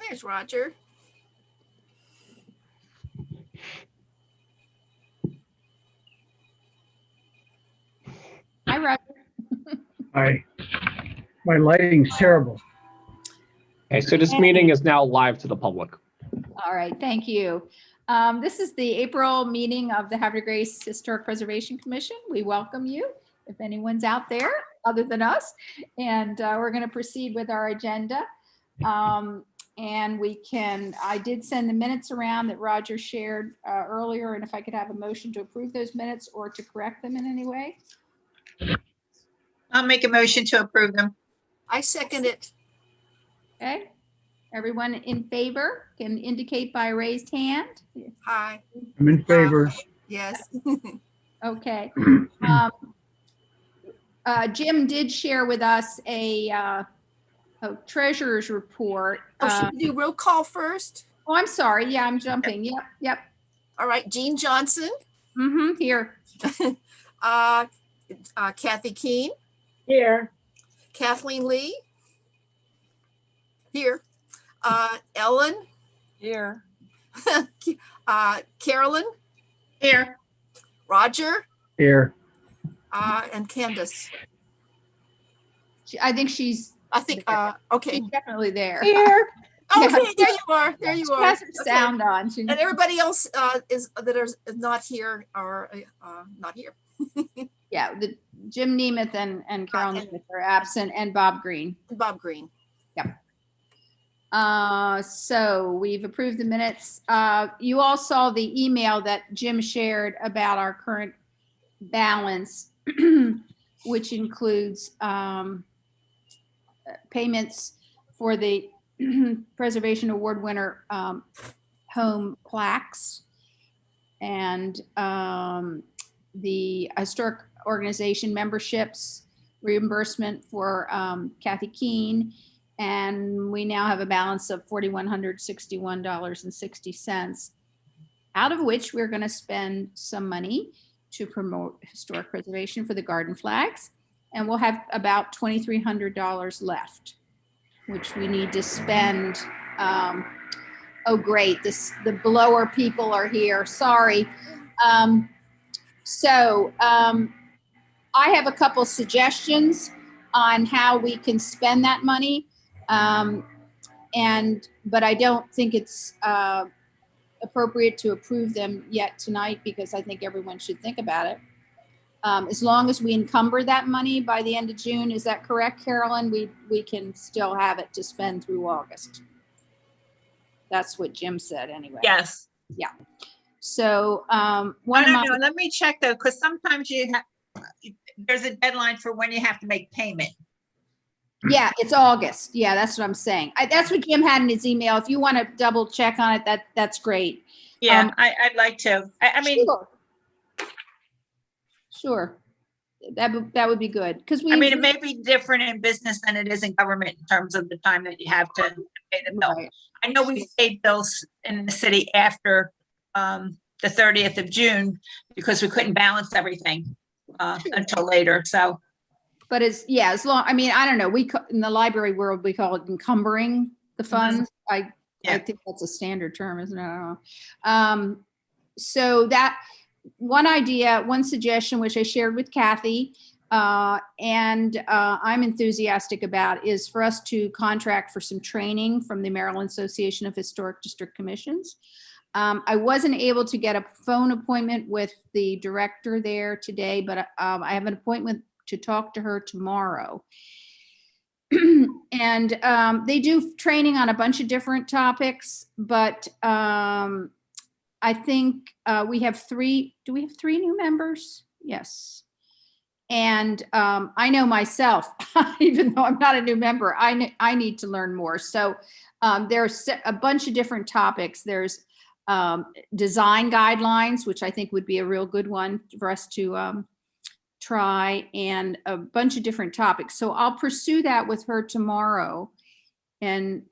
There's Roger. Hi, Roger. My lighting's terrible. Okay, so this meeting is now live to the public. All right, thank you. This is the April meeting of the Havre de Grace Historic Preservation Commission. We welcome you, if anyone's out there other than us. And we're going to proceed with our agenda. And I did send the minutes around that Roger shared earlier, and if I could have a motion to approve those minutes or to correct them in any way. I'll make a motion to approve them. I second it. Okay, everyone in favor can indicate by a raised hand. Hi. I'm in favor. Yes. Okay. Jim did share with us a treasurer's report. Should we do roll call first? Oh, I'm sorry. Yeah, I'm jumping. Yep. All right, Jean Johnson, Here. Kathy Keene, Here. Kathleen Lee. Here. Ellen, Here. Carolyn, Here. Roger, Here. and Candace. I think she's Okay. definitely there. Here. Okay, there you are. There you She are. has her Okay. sound on. And everybody else is not here are not here. Yeah, Jim Nemeth and Carol Nemeth are absent, and Bob Green. Bob Green. So we've approved the minutes. You all saw the email that Jim shared about our current balance, which includes payments for the Preservation Award winner home plaques and the historic organization memberships, reimbursement for Kathy Keene. And we now have a balance of $4,161.60, out of which we're going to spend some money to promote historic preservation for the garden flags. And we'll have about $2,300 left, which we need to spend. Oh, great. The blower people are here. Sorry. I have a couple suggestions on how we can spend that money. But I don't think it's appropriate to approve them yet tonight, because I think everyone should think about it. As long as we encumber that money by the end of June, is that correct, Carolyn? We can still have it to spend through August. That's what Jim said anyway. Yes. Yeah. So No, let me check though, because sometimes there's a deadline for when you have to make payment. Yeah, it's August. Yeah, that's what I'm saying. That's what Jim had in his email. If you want to double check on it, that's great. Yeah, I'd like to. I mean, Sure. That would be good, because it may be different in business than it is in government in terms of the time that you have to pay the bill. Right. I know we paid bills in the city after the 30th of June because we couldn't balance everything until later. So, But as long, I don't know, in the library world, we call it encumbering the funds. I think that's a standard term, isn't it? I don't know. So that one suggestion, which I shared with Kathy, and I'm enthusiastic about, is for us to contract for some training from the Maryland Association of Historic District Commissions. I wasn't able to get a phone appointment with the director there today, but I have an appointment to talk to her tomorrow. And they do training on a bunch of different topics, but I think we have three. Do we have 3 new members? Yes. And I know myself, even though I'm not a new member, I need to learn more. So there's a bunch of different topics. There's design guidelines, which I think would be a real good one for us to try, and a bunch of different topics. So I'll pursue that with her tomorrow and,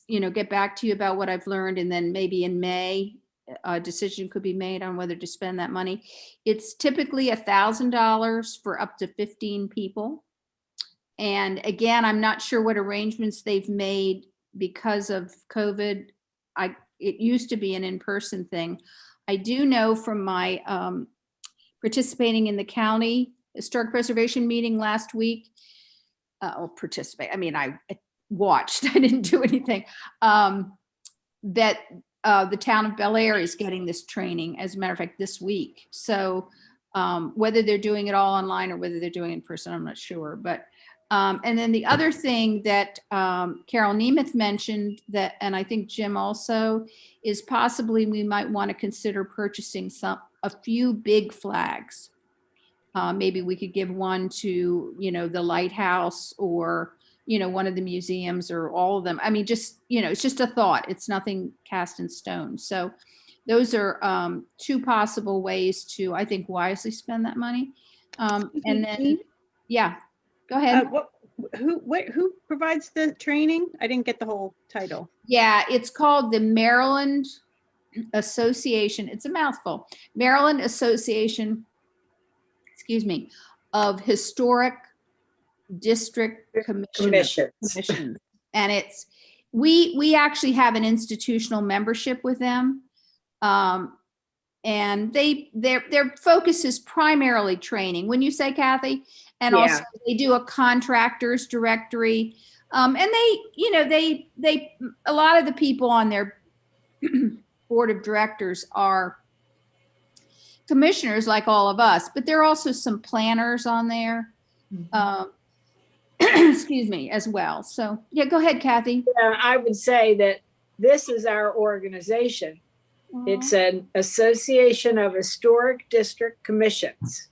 get back to you about what I've learned. And then maybe in May, a decision could be made on whether to spend that money. It's typically $1,000 for up to 15 people. And again, I'm not sure what arrangements they've made because of COVID, it used to be an in-person thing. I do know from my participating in the county historic preservation meeting last week, I watched, I didn't do anything, that the town of Bel Air is getting this training, as a matter of fact, this week. So whether they're doing it all online or whether they're doing it in person, I'm not sure. But and then the other thing that Carol Nemeth mentioned, that, and I think Jim also, is possibly we might want to consider purchasing a few big flags. Maybe we could give one to, the lighthouse, or, one of the museums, or all of them. I mean, just, it's just a thought. It's nothing cast in stone. So those are two possible ways to, I think, wisely spend that money. And then, yeah, go ahead. Who provides the training? I didn't get the whole title. Yeah, it's called the Maryland Association. It's a mouthful. Maryland Association, of Historic District Commissions. And it's, we actually have an institutional membership with them. And their focus is primarily training. When you say, Kathy, and also they do a contractors directory. And they a lot of the people on their board of directors are commissioners like all of us, but there are also some planners on there. As well. So yeah, go ahead, Kathy. Yeah, I would say that this is our organization. It's an Association of Historic District Commissions.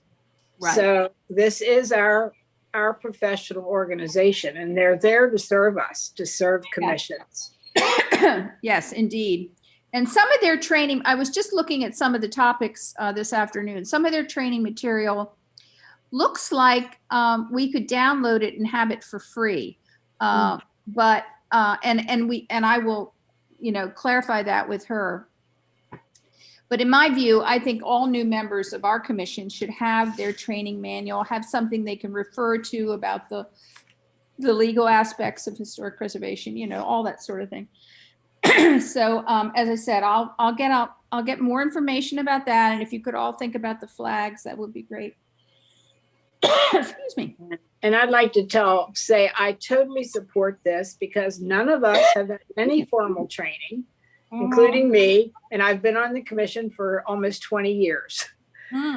Right. So this is our professional organization, and they're there to serve us, to serve commissions. Yes, indeed. And some of their training, I was just looking at some of the topics this afternoon. Some of their training material looks like we could download it and have it for free. But I will, clarify that with her. But in my view, I think all new members of our commission should have their training manual, have something they can refer to about the legal aspects of historic preservation, all that sort of thing. So as I said, I'll get more information about that. And if you could all think about the flags, that would be great. Excuse me. And I'd like to say I totally support this, because none of us have had any formal training, including me, and I've been on the commission for almost 20 years.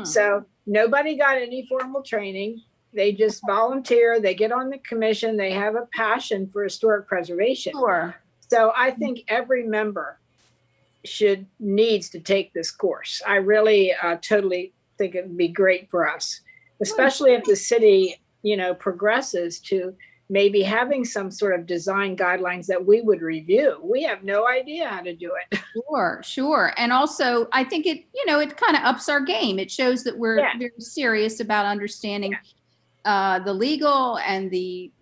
So nobody got any formal training. They just volunteer, they get on the commission, they have a passion for historic preservation. Sure. So I think every member needs to take this course. I really totally think it would be great for us, especially if the city, progresses to maybe having some sort of design guidelines that we would review. We have no idea how to do it. Sure. And also, I think it kind of ups our game. It shows that we're very serious about understanding the legal and the,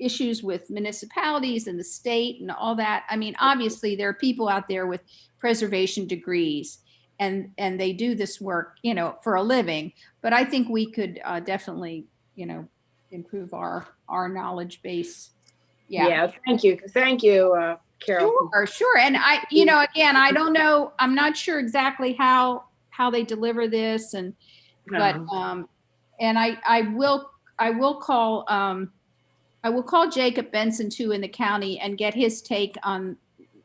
issues with municipalities and the state and all that. I mean, obviously there are people out there with preservation degrees and they do this work, for a living, but I think we could definitely, improve our knowledge base. Yeah. Thank you, Carol. Sure. And I, again, I don't know, I'm not sure exactly how they deliver this, and I will call Jacob Benson too in the county and get his take on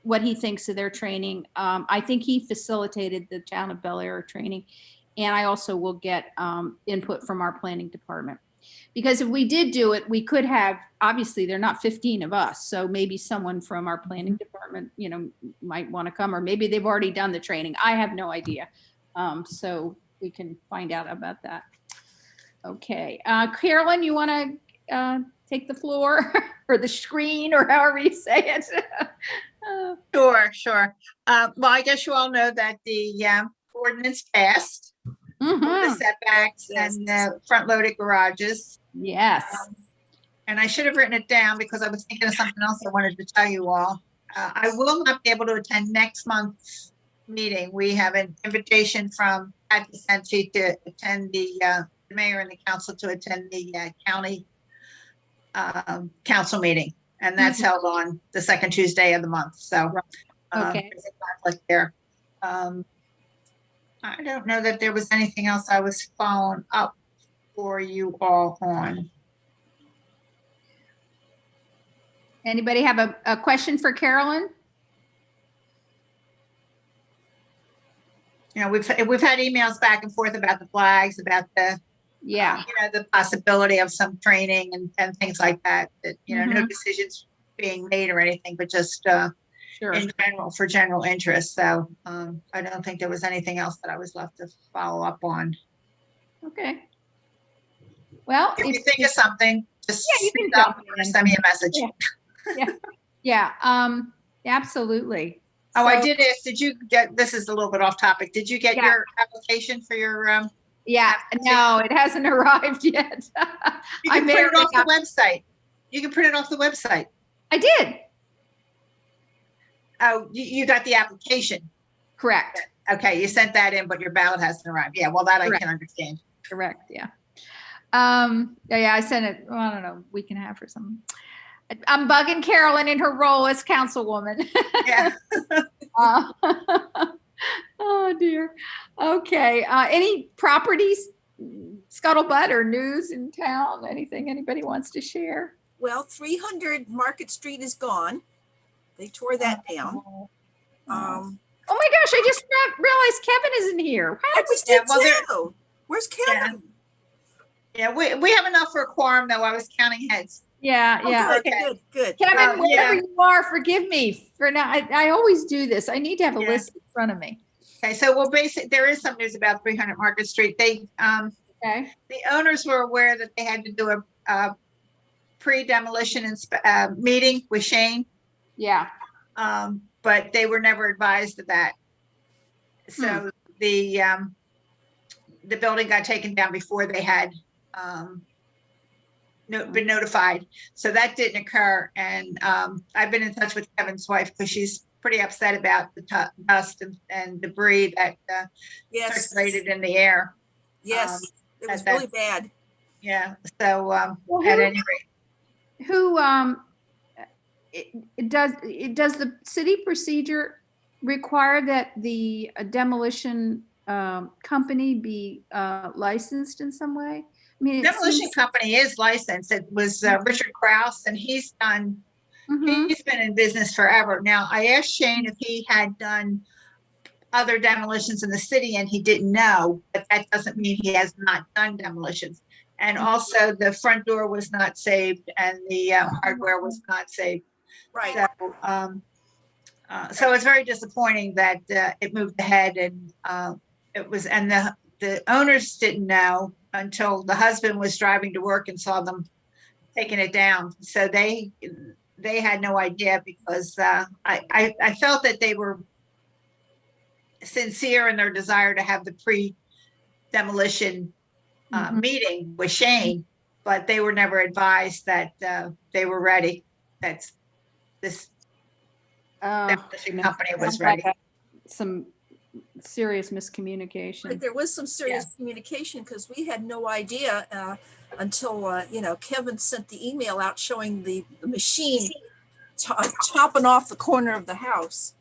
what he thinks of their training. I think he facilitated the town of Bel Air training, and I also will get input from our planning department. Because if we did do it, we could have, obviously there are not 15 of us, so maybe someone from our planning department, might want to come, or maybe they've already done the training. I have no idea. So we can find out about that. Okay, Carolyn, you want to take the floor or the screen, or however you say it? Sure. Well, I guess you all know that the ordinance passed. The setbacks and the front-loaded garages. Yes. And I should have written it down because I was thinking of something else I wanted to tell you all. I will not be able to attend next month's meeting. We have an invitation from Pat DeCenci to attend the mayor and the council to attend the county council meeting. And that's held on the second Tuesday of the month. So Okay. there's a conflict there. I don't know that there was anything else I was following up for you all on. Anybody have a question for Carolyn? You know, we've had emails back and forth about the flags, about the Yeah. you know, the possibility of some training and things like that. That you know, no decisions being made or anything, but just Sure. in general for general interest. So I don't think there was anything else that I was left to follow up on. Okay. Well, If you think of something, just Yeah, you can speak up jump or in. send me a message. Yeah. Absolutely. Oh, I So- did ask, did you get, this is a little bit off topic. Did you get Yeah. your application for your, Yeah, no, it hasn't arrived yet. you I can may print or it may off the website. You can print it off the website. I did. Oh, you got the application. Correct. Okay, you sent that in, but your ballot hasn't arrived. Yeah, well, that I Correct. can understand. Correct. Yeah. Yeah, I sent it, well, I don't know, week and a half or something. I'm bugging Carolyn in her role as councilwoman. Yeah. Oh dear. Okay. Any properties, scuttlebutt or news in town? Anything anybody wants to share? Well, 300 Market Street is gone. They tore that down. Oh my gosh, I just realized Kevin isn't here. I just Yeah, did well, too. Where's Kevin? Yeah, we have enough for a quorum, though. I was counting heads. Yeah, Oh, yeah. good, Okay. good. Kevin, wherever yeah. you are, forgive me for now. I always do this. I need to have a Yeah. list in front of me. Okay, so well, there is some news about 300 Market Street. They, Okay. the owners were aware that they had to do a pre-demolition meeting with Shane, Yeah. but they were never advised of that. So the building got taken down before they had been notified. So that didn't occur. And I've been in touch with Kevin's wife because she's pretty upset about the dust and debris that Yes, circulated in the air. yes, it was at that- really bad. Yeah. So Well, at who- any rate, Who does the city procedure require that the demolition company be licensed in some way? I mean, it demolition seems- company is licensed. It was Richard Krause, and he's done. Mhm. He's been in business forever. Now, I asked Shane if he had done other demolitions in the city, and he didn't know, but that doesn't mean he has not done demolitions. And also, the front door was not saved, and the hardware was not saved. Right. So it's very disappointing that it moved ahead, and it was, and the owners didn't know until the husband was driving to work and saw them taking it down. So they had no idea, because I felt that they were sincere in their desire to have the pre-demolition meeting with Shane, but they were never advised that they were ready. That's this demolition company was sounds like ready. some serious miscommunication. But there was some serious communication, because we had no idea until Kevin sent the email out showing the machine chopping off the corner of the house.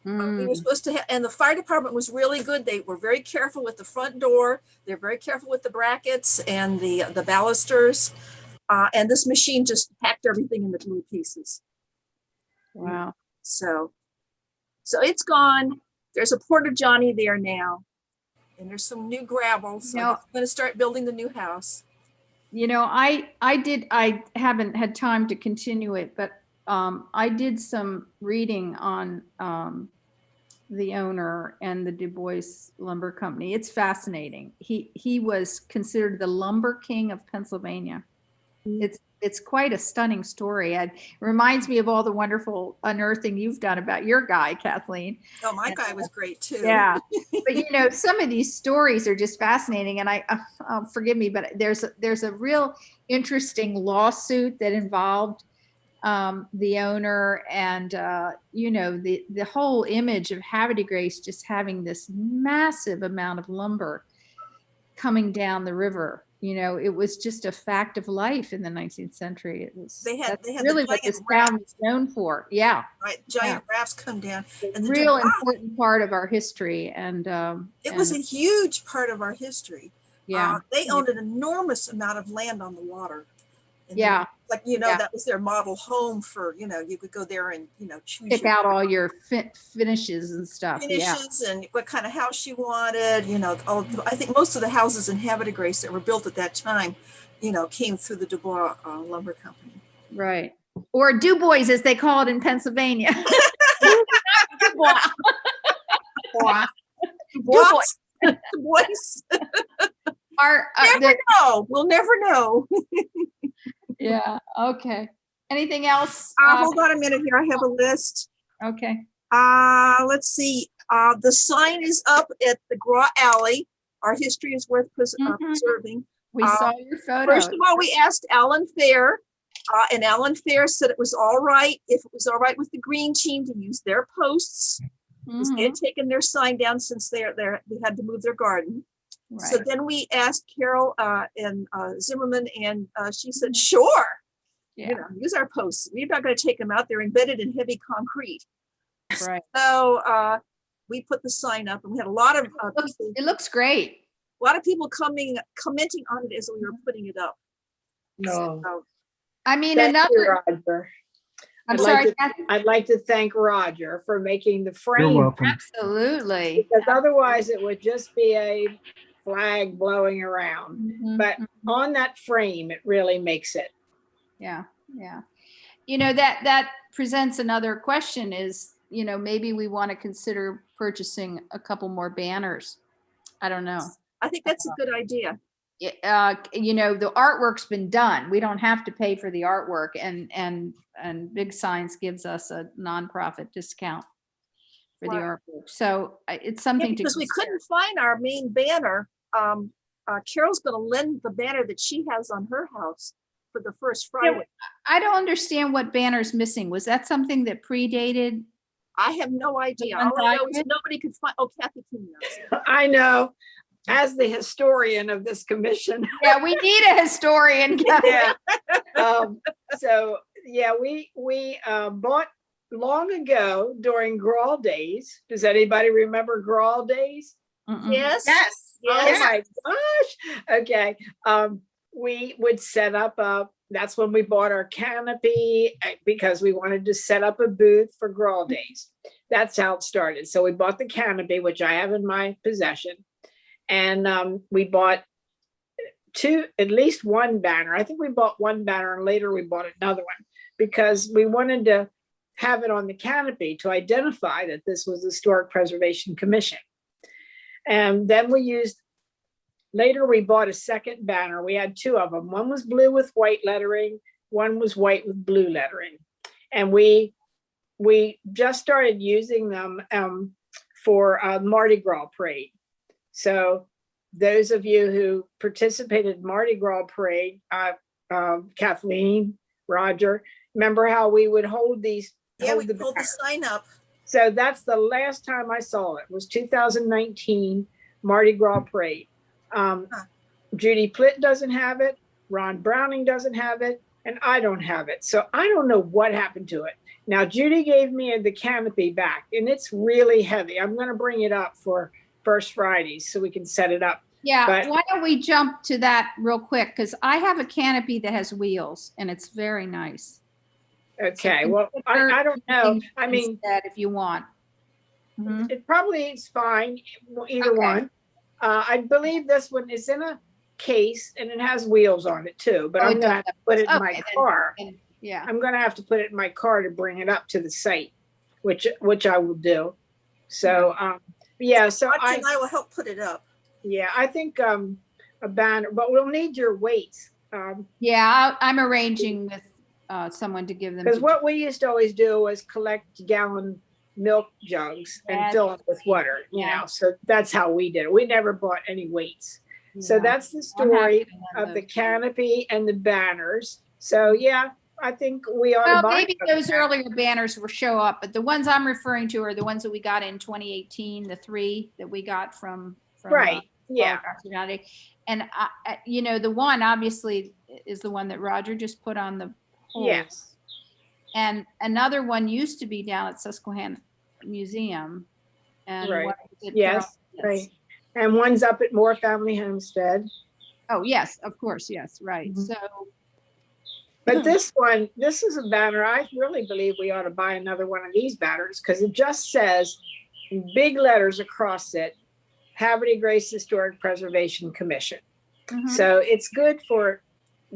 We were supposed to have, and the fire department was really good. They were very careful with the front door. They're very careful with the brackets and the balusters. And this machine just packed everything into little pieces. Wow. So it's gone. There's a Porta Johny there now, and there's some new gravel. So No. I'm going to start building the new house. You know, I haven't had time to continue it, but I did some reading on the owner and the Du Bois Lumber Company. It's fascinating. He was considered the lumber king of Pennsylvania. It's quite a stunning story. It reminds me of all the wonderful unearthing you've done about your guy, Kathleen. Oh, my guy was great too. Yeah, but some of these stories are just fascinating, and forgive me, but there's a real interesting lawsuit that involved the owner, and the whole image of Havre de Grace just having this massive amount of lumber coming down the river it was just a fact of life in the 19th century. It was, They had that's the really what giant this town is known for. Yeah. right? Giant rafts come down. A And the real Dubois, important part of our history. And, it was a huge part of our history. yeah. They owned an enormous amount of land on the water. And Yeah. like, Yeah. that was their model home for, you could go there and, choose Pick your out all your finishes and stuff. Yeah. finishes and what kind of house you wanted, I think most of the houses in Havre de Grace that were built at that time, came through the Dubois Lumber Company. Right. Or Dubois, as they call it in Pennsylvania. Dubois. Dubois. Dubois. We'll never know. Yeah. Okay. Anything else? Hold on a minute here. I have a list. Okay. Let's see. The sign is up at the Gras Alley. Our history is worth preserving. We saw your photo. First of all, we asked Alan Fair, and Alan Fair said it was all right if it was all right with the green team to use their posts. Because they had taken their sign down since they had to move their garden. Right. So then we asked Carol and Zimmerman, and she said, sure, Yeah. use our posts. We're not going to take them out. They're embedded in heavy concrete. Right. So we put the sign up, and we had a lot of It looks great. a lot of people commenting on it as we were putting it up. No. So, I mean, Thank you, another. Roger. I'm I'd like sorry. to- Kathy? I'd like to thank Roger for making the You're frame, welcome. Absolutely. because otherwise it would just be a flag blowing around. Mhm. But on that frame, it really makes it. Yeah. Yeah. That presents another question is, maybe we want to consider purchasing a couple more banners. I don't know. I think that's a good idea. The artwork's been done. We don't have to pay for the artwork, and Big Signs gives us a nonprofit discount for the Right. artwork. So it's Yeah, something to because we consider. couldn't find our main banner. Carol's going to lend the banner that she has on her house for the first Friday. I don't understand what banner's missing. Was that something that predated? I have no idea. All I know is Untitled? nobody could find. Oh, Kathy King knows. I know, as the historian of this commission. Yeah, we need a historian. Yeah. So, yeah, we bought long ago during Grawl days. Does anybody remember Grawl days? Mm-mm. Yes. Yes. Oh Yes. my gosh. Okay. We would set up that's when we bought our canopy because we wanted to set up a booth for Grawl days. That's how it started. So we bought the canopy, which I have in my possession. And we bought at least one banner. I think we bought one banner and later we bought another one because we wanted to have it on the canopy to identify that this was the Historic Preservation Commission. And then later we bought a second banner. We had two of them. One was blue with white lettering. One was white with blue lettering. And we just started using them for Mardi Gras parade. So those of you who participated in Mardi Gras parade, Kathleen, Roger, remember how we would hold these? Yeah, hold we the pulled the banner. sign up. So that's the last time I saw it, was 2019 Mardi Gras parade. Judy Plitt doesn't have it, Ron Browning doesn't have it, and I don't have it. So I don't know what happened to it. Now, Judy gave me the canopy back, and it's really heavy. I'm going to bring it up for First Fridays so we can set it up. Yeah, But- why don't we jump to that real quick? Because I have a canopy that has wheels and it's very nice. Okay, So well, I don't know. Things I mean, instead, if you want. Mhm. it probably is fine, either Okay. one. I believe this one is in a case and it has wheels on it too, but Oh, I'm it gonna does have to put it in my Okay, then- car. then, yeah, I'm gonna have to put it in my car to bring it up to the site, which I will do. So, yeah, so Roger I and I will help put it up. think a banner, but we'll need your weights. yeah, I'm arranging with someone to give them. Because to- what we used to always do was collect gallon milk jugs and Yes. fill them with water, you Yeah. know, so that's how we did it. We never bought any weights. So Yeah. that's the I'm happy story to have of the those. canopy and the banners. So yeah, I think we ought to Well, buy. maybe some of those that. earlier banners will show up, but the ones I'm referring to are the ones that we got in 2018, the 3 that we got from Right. Yeah, Hospitality. And you know, the one obviously is the one that Roger just put on the poll. yes, And another one used to be down at Susquehanna Museum. And Right. what is it, yes, right. And one's up at Moore Family Homestead. Oh, yes, of course, yes, right. Mhm. So, But this one, this is a banner. I really believe we ought to buy another one of these banners because it just says in big letters across it, Havre de Grace Historic Preservation Commission. mhm, So it's good for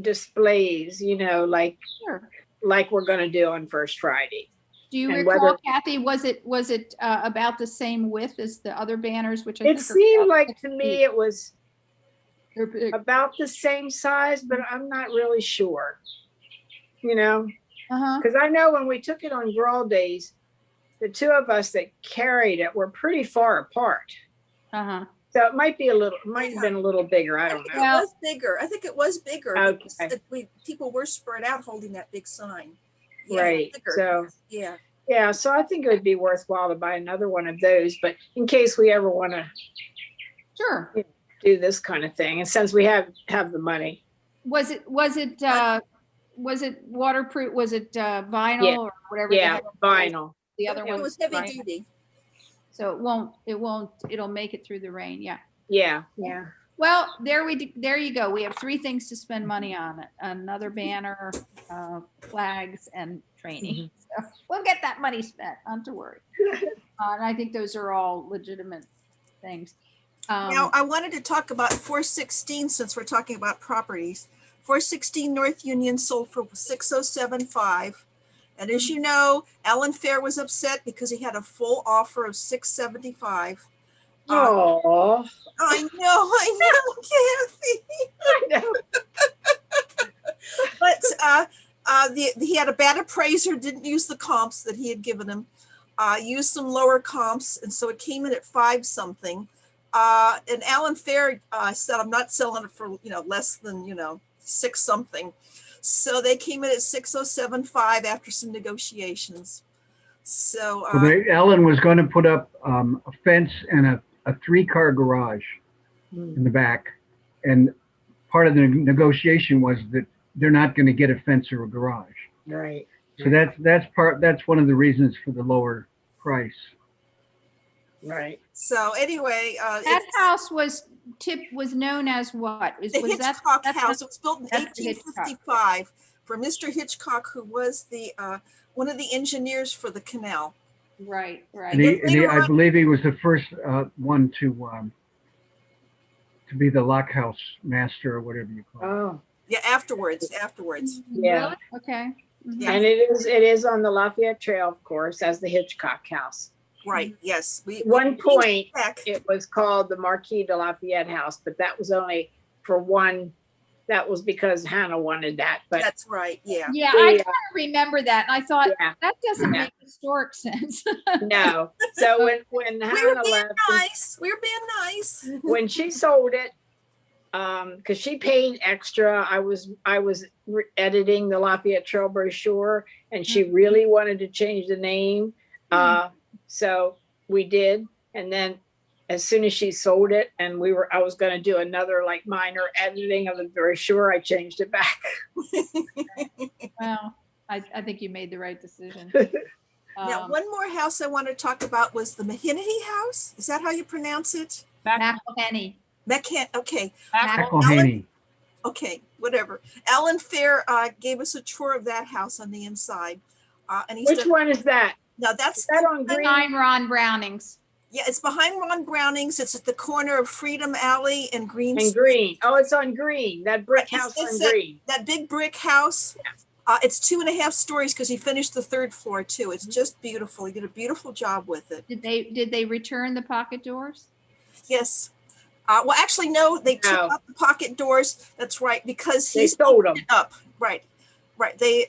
displays, you know, like sure. we're going to do on First Friday. Do you And recall, whether- Kathy, was it about the same width as the other banners, which I It think are seemed about like 6 to feet? me it was They're big. about the same size, but I'm not really sure. You know, Uh-huh, because I know when we took it on Grawl Days, the two of us that carried it were pretty far apart. uh-huh. So it might have been a little bigger. I don't think know. it Well- was bigger. I think it was bigger. Okay. because people were spread out holding that big sign. Yeah, Right. bigger. So Yeah. yeah, so I think it would be worthwhile to buy another one of those, but in case we ever want to Sure. do this kind of thing, and since we have the money. Was it waterproof? Was it vinyl Yeah. or whatever? the Yeah, heck vinyl. The other It one was heavy right? duty. So it'll make it through the rain. Yeah. Yeah, yeah. Well, there you go. We have 3 things to spend money on: another banner, flags, and training. So we'll get that money spent. Not to worry. And I think those are all legitimate things. Now, I wanted to talk about 416 since we're talking about properties. 416 North Union sold for 607.5. And as you know, Alan Fair was upset because he had a full offer of 675. Oh, I know, Kathy. I know. But he had a bad appraiser, didn't use the comps that he had given him, used some lower comps, and so it came in at 5 something. And Alan Fair said, I'm not selling it for less than 6 something. So they came in at 607.5 after some negotiations. So Ellen was going to put up a fence and a 3-car garage in the back. And part of the negotiation was that they're not going to get a fence or a garage. Right. So that's one of the reasons for the lower price. Right. so anyway, that house was known as what? the Was that Hitchcock that's house. It was built in that's the Hitchcock. 1855 for Mr. Hitchcock, who was the one of the engineers for the canal. right? And I believe he was the first one to be the lock house master or whatever you call it. Oh, Yeah, afterwards. Yeah. Really? Okay. Mhm. Yeah. and it is on the Lafayette Trail, of course, as the Hitchcock House. Right. Yes. At one point, Back. it was called the Marquis de Lafayette House, but that was only for one. That was because Hannah wanted that. But That's right. Yeah. Yeah, the, I kind of remember that, and I thought yeah, that doesn't Yeah. make historic sense. no. So when We were Hannah being left, nice. We were being nice. when she sold it, because she paid extra. I was editing the Lafayette Trail brochure, and she really wanted to change the name. So we did, and then as soon as she sold it, and I was going to do another like minor editing of the brochure, I changed it back. Well, I think you made the right decision. Now, one more house I want to talk about was the Mahini House. Is that how you pronounce it? McElhenney. Okay. McElhaney. Okay. Whatever. Alan Fair gave us a tour of that house on the inside. And he Which said, one is that? now Is that on Green? Behind Ron Browning's. yeah, it's behind Ron Browning's. It's at the corner of Freedom Alley and Green And Street. Green. Oh, it's on Green. That brick It's- house it's on a- Green. That big brick house. It's 2.5 stories because he finished the 3rd floor too. It's just beautiful. He did a beautiful job with it. Did they return the pocket doors? Yes. Well, actually, no, they took No. up the pocket doors. That's right, because They he's sold them. it up. Right. He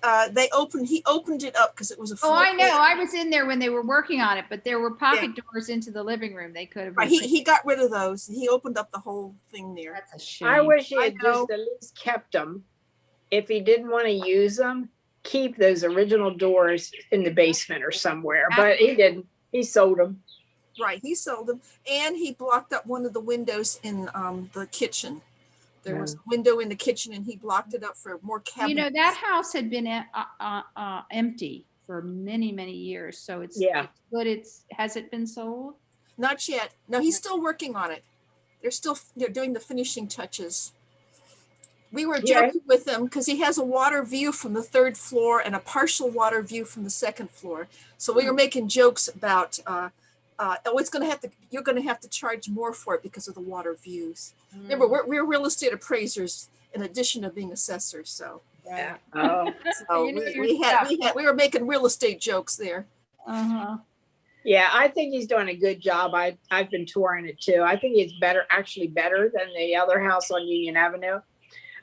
opened it up because it was a Oh, I know. floor. I was in there when they were working on it, but there were pocket doors into the living room. They could have. Right, he got rid of those. He opened up the whole thing there. That's a shame. I wish he I had know. just at least kept them. If he didn't want to use them, keep those original doors in the basement or somewhere. But he didn't. He sold them. Right, he sold them, and he blocked up one of the windows in the kitchen. There was a window in the kitchen and he blocked it up for more You know, cabinets. that house had been empty for many, many years, so it's Yeah. it's good. Has it been sold? Not yet. No, he's still working on it. They're doing the finishing touches. We were Yeah. joking with him because he has a water view from the 3rd floor and a partial water view from the 2nd floor. So we were making jokes about, you're gonna have to charge more for it because of the water views. Remember, we're real estate appraisers in addition to being assessors, so. Yeah. Oh, So You know your we were making real estate jokes there. Uh-huh. yeah. I think he's doing a good job. I've been touring it too. I think it's actually better than the other house on Union Avenue.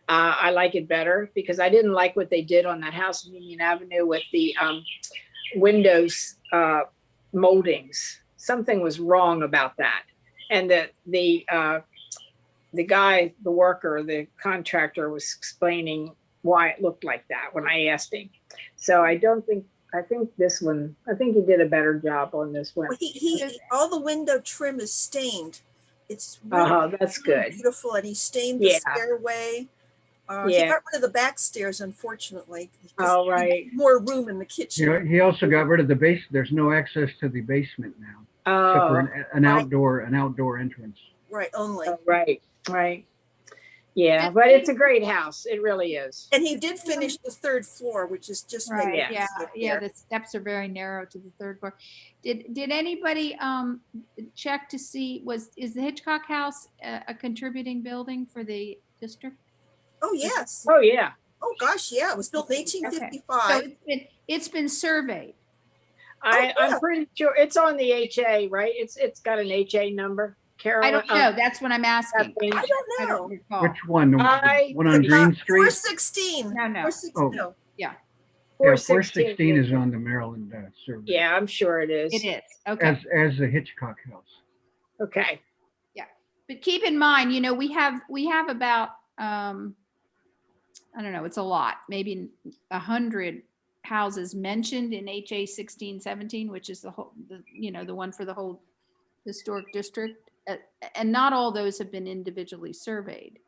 I like it better because I didn't like what they did on that house on Union Avenue with the windows moldings. Something was wrong about that. And the guy, the worker, the contractor was explaining why it looked like that when I asked him. So I think this one, I think he did a better job on this one. Well, he all the window trim is stained. It's really, Oh, that's really good. beautiful, and he stained the Yeah. stairway. He Yeah. got rid of the back stairs, unfortunately. because Oh, he right. had more room in the kitchen. He also got rid of the base. There's no access to the basement now, except for Oh, an outdoor entrance. Right, only. right. Yeah, but it's a great house. It really is. And he did finish the 3rd floor, which is just Right, magnificent yeah, there. the steps are very narrow to the 3rd floor. Did anybody check to see, is the Hitchcock House a contributing building for the district? Oh, yes. Oh, yeah. Oh, gosh, yeah. It was built in So 1855. it's been surveyed. yeah. I'm pretty sure it's on the HA, right? It's got an HA number. Carol, I don't know, that's what I'm asking. I I don't know. don't recall. Which one? The I- one on Green Street? 416. No, no. 416, Oh. no. Yeah, 416. 416 is on the Maryland survey. Yeah, I'm sure it is. It is, okay. As the Hitchcock house. Okay. But keep in mind, you know, we have about, I don't know, it's a lot, maybe 100 houses mentioned in HA 1617, which is the one for the whole historic district. And not all those have been individually surveyed,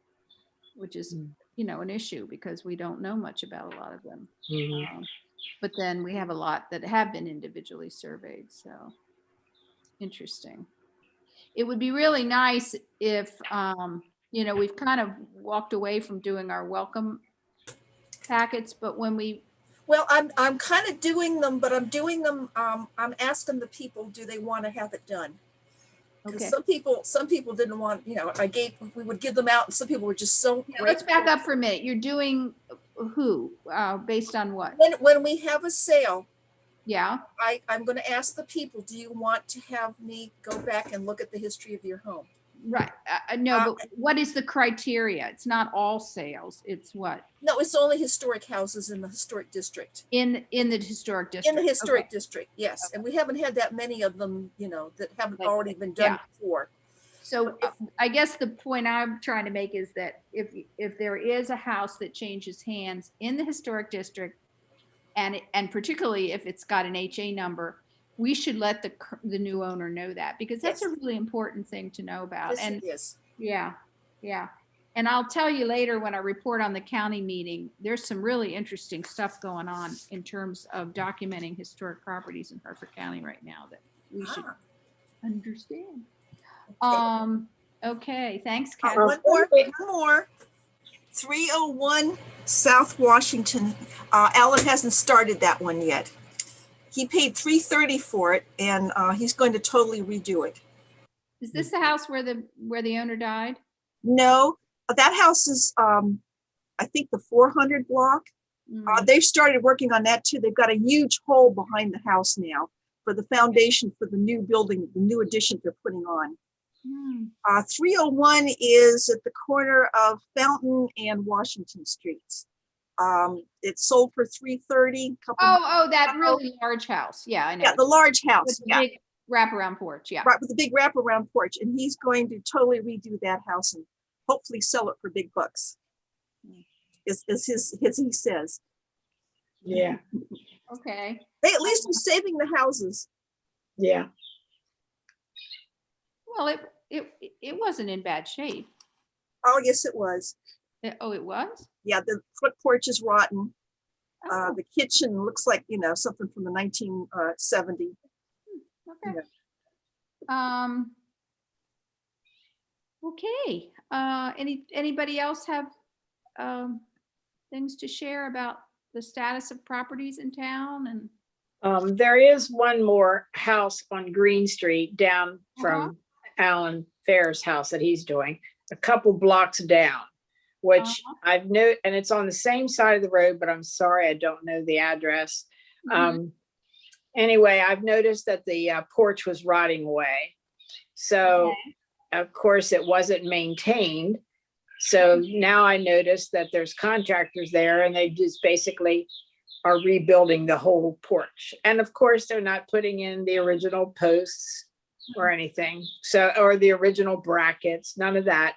which is, an issue because we don't know much about a lot of them. But then we have a lot that have been individually surveyed, so interesting. It would be really nice if, we've kind of walked away from doing our welcome packets, but when we, Well, I'm kind of doing them, but I'm doing them, I'm asking the people, do they want to have it done? Because okay. some people didn't want, we would give them out and some people were just so Let's grateful. back up for a minute. You're doing who, based on what? When we have a sale, Yeah, I'm going to ask the people, do you want to have me go back and look at the history of your home? right. No, but what is the criteria? It's not all sales. It's what? No, it's only historic houses in the historic district. In the historic district. In the historic Okay. district, yes. And we haven't had that many of them, that haven't Like, already been done yeah. before. So I guess the point I'm trying to make is that if there is a house that changes hands in the historic district, and particularly if it's got an HA number, we should let the new owner know that, because that's a Yes. really important thing to know about. Yes, And it is. yeah. And I'll tell you later when I report on the county meeting, there's some really interesting stuff going on in terms of documenting historic properties in Hartford County right now that we should understand. Okay, thanks, Kathy. One more. 301 South Washington. Alan hasn't started that one yet. He paid $330 for it, and he's going to totally redo it. Is this the house where the owner died? No, that house is, I think, the 400 block. Mm. They've started working on that too. They've got a huge hole behind the house now for the foundation for the new building, the new addition they're putting on. 301 is at the corner of Fountain and Washington Streets. It's sold for $330. That really large house. Yeah, I know. Yeah, the large house. With the Yeah, big wraparound porch. Yeah. right, with the big wraparound porch. And he's going to totally redo that house and hopefully sell it for big bucks. Is he says. Yeah. Okay. They at least are saving the houses. Yeah. Well, it wasn't in bad shape. Oh, yes, it was. Oh, it was? Yeah, the front porch is rotten. Oh, The kitchen looks like, something from the 1970. okay. Okay, anybody else have things to share about the status of properties in town and? There is one more house on Green Street down from Alan Fair's house that he's doing, a couple blocks down, which I've and it's on the same side of the road, but I'm sorry, I don't know the address. Anyway, I've noticed that the porch was rotting away. So of course it wasn't maintained. So now I notice that there's contractors there and they just basically are rebuilding the whole porch. And of course, they're not putting in the original posts or anything. So, or the original brackets, none of that,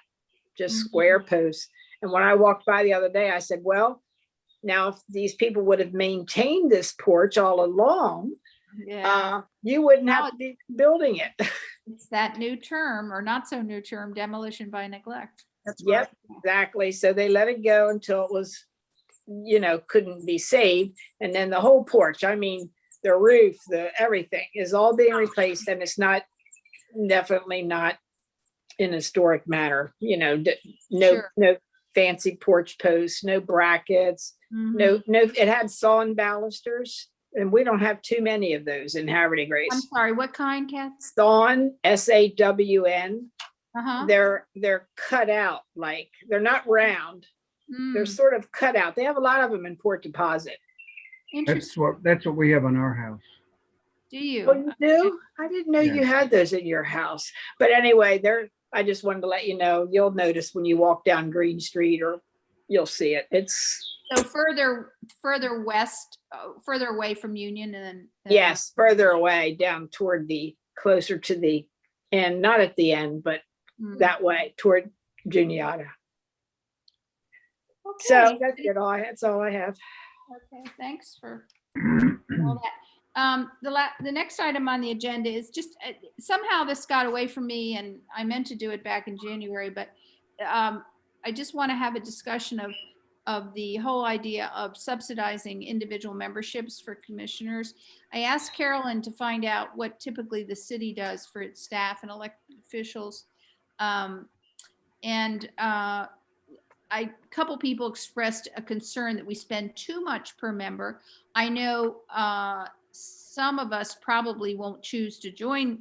just square posts. And when I walked by the other day, I said, well, now if these people would have maintained this porch all along, you wouldn't have to be building it. It's that new term, or not so new term, demolition by neglect. That's right. Yep, exactly. So they let it go until it was, couldn't be saved. And then the whole porch, I mean, the roof, the everything is all being replaced, and it's not, definitely not in a historic manner, no fancy porch posts, no brackets, no, it had sawn balusters, and we don't have too many of those in Haverty Grace. I'm sorry, what kind, Kath? Sawn, S-A-W-N. They're cut out, like they're not round. They're sort of cut out. They have a lot of them in Port Deposit. That's what we have on our house. Do you? Oh, you do? I didn't know you had those at your house. But anyway, I just wanted to let you know, you'll notice when you walk down Green Street, or you'll see it. It's so further west, further away from Union, and then yes, further away, down toward closer to the end, not at the end, but that way toward Juniata. Okay. So that's all I have. Okay, thanks for all that. The next item on the agenda is just somehow this got away from me, and I meant to do it back in January, but I just want to have a discussion of the whole idea of subsidizing individual memberships for commissioners. I asked Carolyn to find out what typically the city does for its staff and elected officials. A couple people expressed a concern that we spend too much per member. I know some of us probably won't choose to join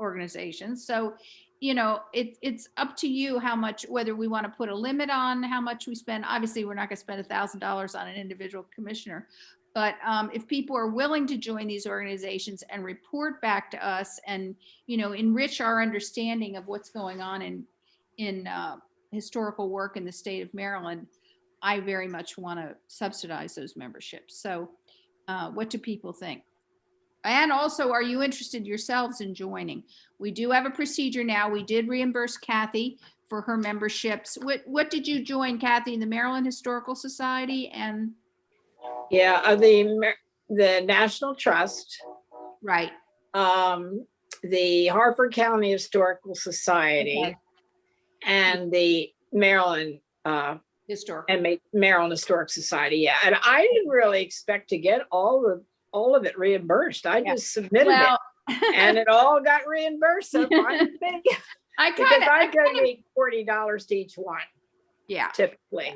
organizations. So, it's up to you how much, whether we want to put a limit on how much we spend. Obviously, we're not going to spend $1,000 on an individual commissioner. But if people are willing to join these organizations and report back to us and, enrich our understanding of what's going on in historical work in the state of Maryland, I very much want to subsidize those memberships. So what do people think? And also, are you interested yourselves in joining? We do have a procedure now. We did reimburse Kathy for her memberships. What did you join, Kathy, in the Maryland Historical Society? And the National Trust. Right. The Harford County Historical Society. And the Maryland Maryland Historic Society. Yeah. And I didn't really expect to get all of it reimbursed. I just submitted it and it all got reimbursed. So I go make $40 to each one. Yeah. Typically.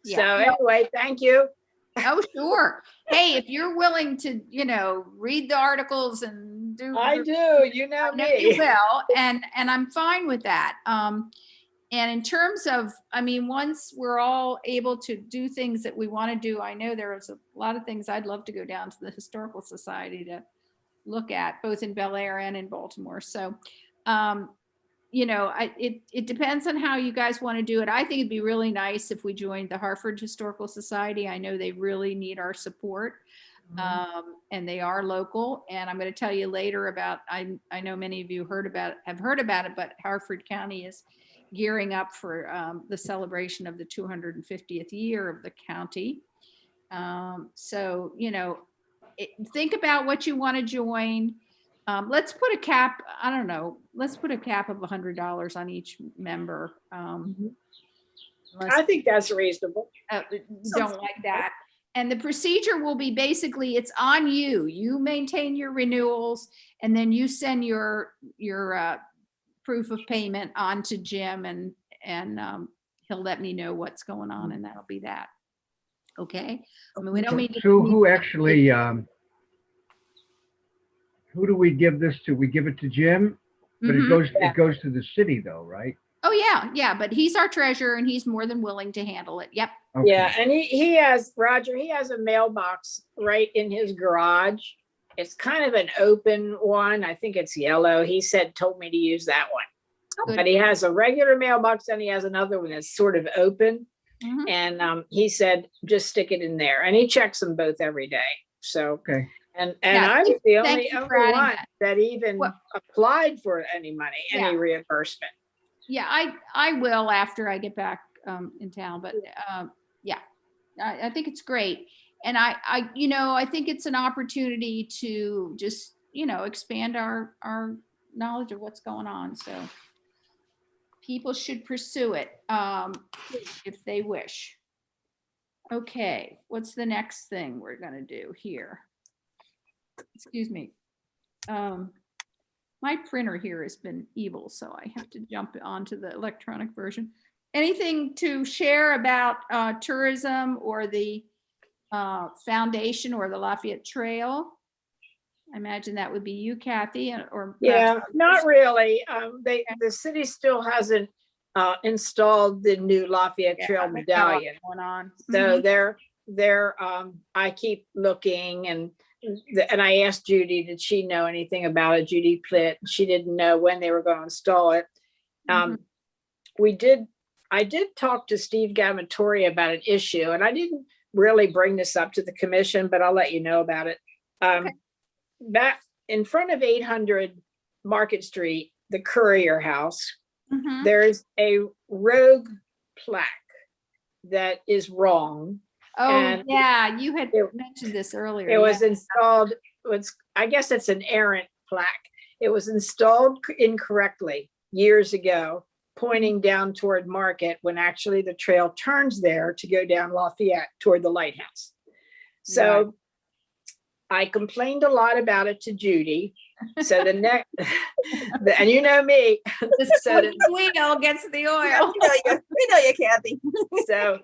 Yeah. So anyway, thank you. Oh, sure. Hey, if you're willing to, read the articles and do. I do, you know me. You will, and I'm fine with that. And in terms of, once we're all able to do things that we want to do, I know there's a lot of things I'd love to go down to the Historical Society to look at, both in Bel Air and in Baltimore. So, it depends on how you guys want to do it. I think it'd be really nice if we joined the Harford Historical Society. I know they really need our support, and they are local. And I'm going to tell you later about, I know many of you have heard about it, but Harford County is gearing up for the celebration of the 250th year of the county. So, think about what you want to join. let's put a cap, I don't know, let's put a cap of $100 on each member. Unless I think that's reasonable. you don't like that. And the procedure will be basically, it's on you. You maintain your renewals and then you send your proof of payment on to Jim and he'll let me know what's going on and that'll be that. Okay? I mean, we don't mean to. So who actually, who do we give this to? We give it to Jim, but Mhm. it goes to the city though, right? Oh, yeah, but he's our treasurer and he's more than willing to handle it. Yep. Okay. Yeah, and he has, Roger, he has a mailbox right in his garage. It's kind of an open one. I think it's yellow. He told me to use that one. Good. But he has a regular mailbox and he has another one that's sort of open. Mhm. And he said, just stick it in there. And he checks them both every day. So, Okay. and Yes, I was the thank only you for adding one that. that even Well- applied for any money, Yeah. any reimbursement. Yeah, I will after I get back in town, but yeah, I think it's great. And I think it's an opportunity to just, expand our knowledge of what's going on. So people should pursue it if they wish. Okay, what's the next thing we're gonna do here? Excuse me. My printer here has been evil, so I have to jump onto the electronic version. Anything to share about tourism or the foundation or the Lafayette Trail? I imagine that would be you, Kathy, or Yeah, perhaps not others. really. The city still hasn't installed the new Lafayette Yeah, Trail there's a lot medallion. going on. So Mhm. I keep looking and I asked Judy, did she know anything about it? Judy Plitt, she didn't know when they were going to install it. Mhm. I did talk to Steve Gamatori about an issue, and I didn't really bring this up to the commission, but I'll let you know about it. Okay. Back in front of 800 Market Street, the Courier House, Mhm. there's a rogue plaque that is wrong. Oh, and yeah, you had it- mentioned this earlier. It was yeah. installed, I guess it's an errant plaque. It was installed incorrectly years ago, pointing down toward Market when actually the trail turns there to go down Lafayette toward the lighthouse. So I complained a lot about it to Judy. So the next, and you know me. The So squeaky wheel gets the oil. We know you, Kathy. So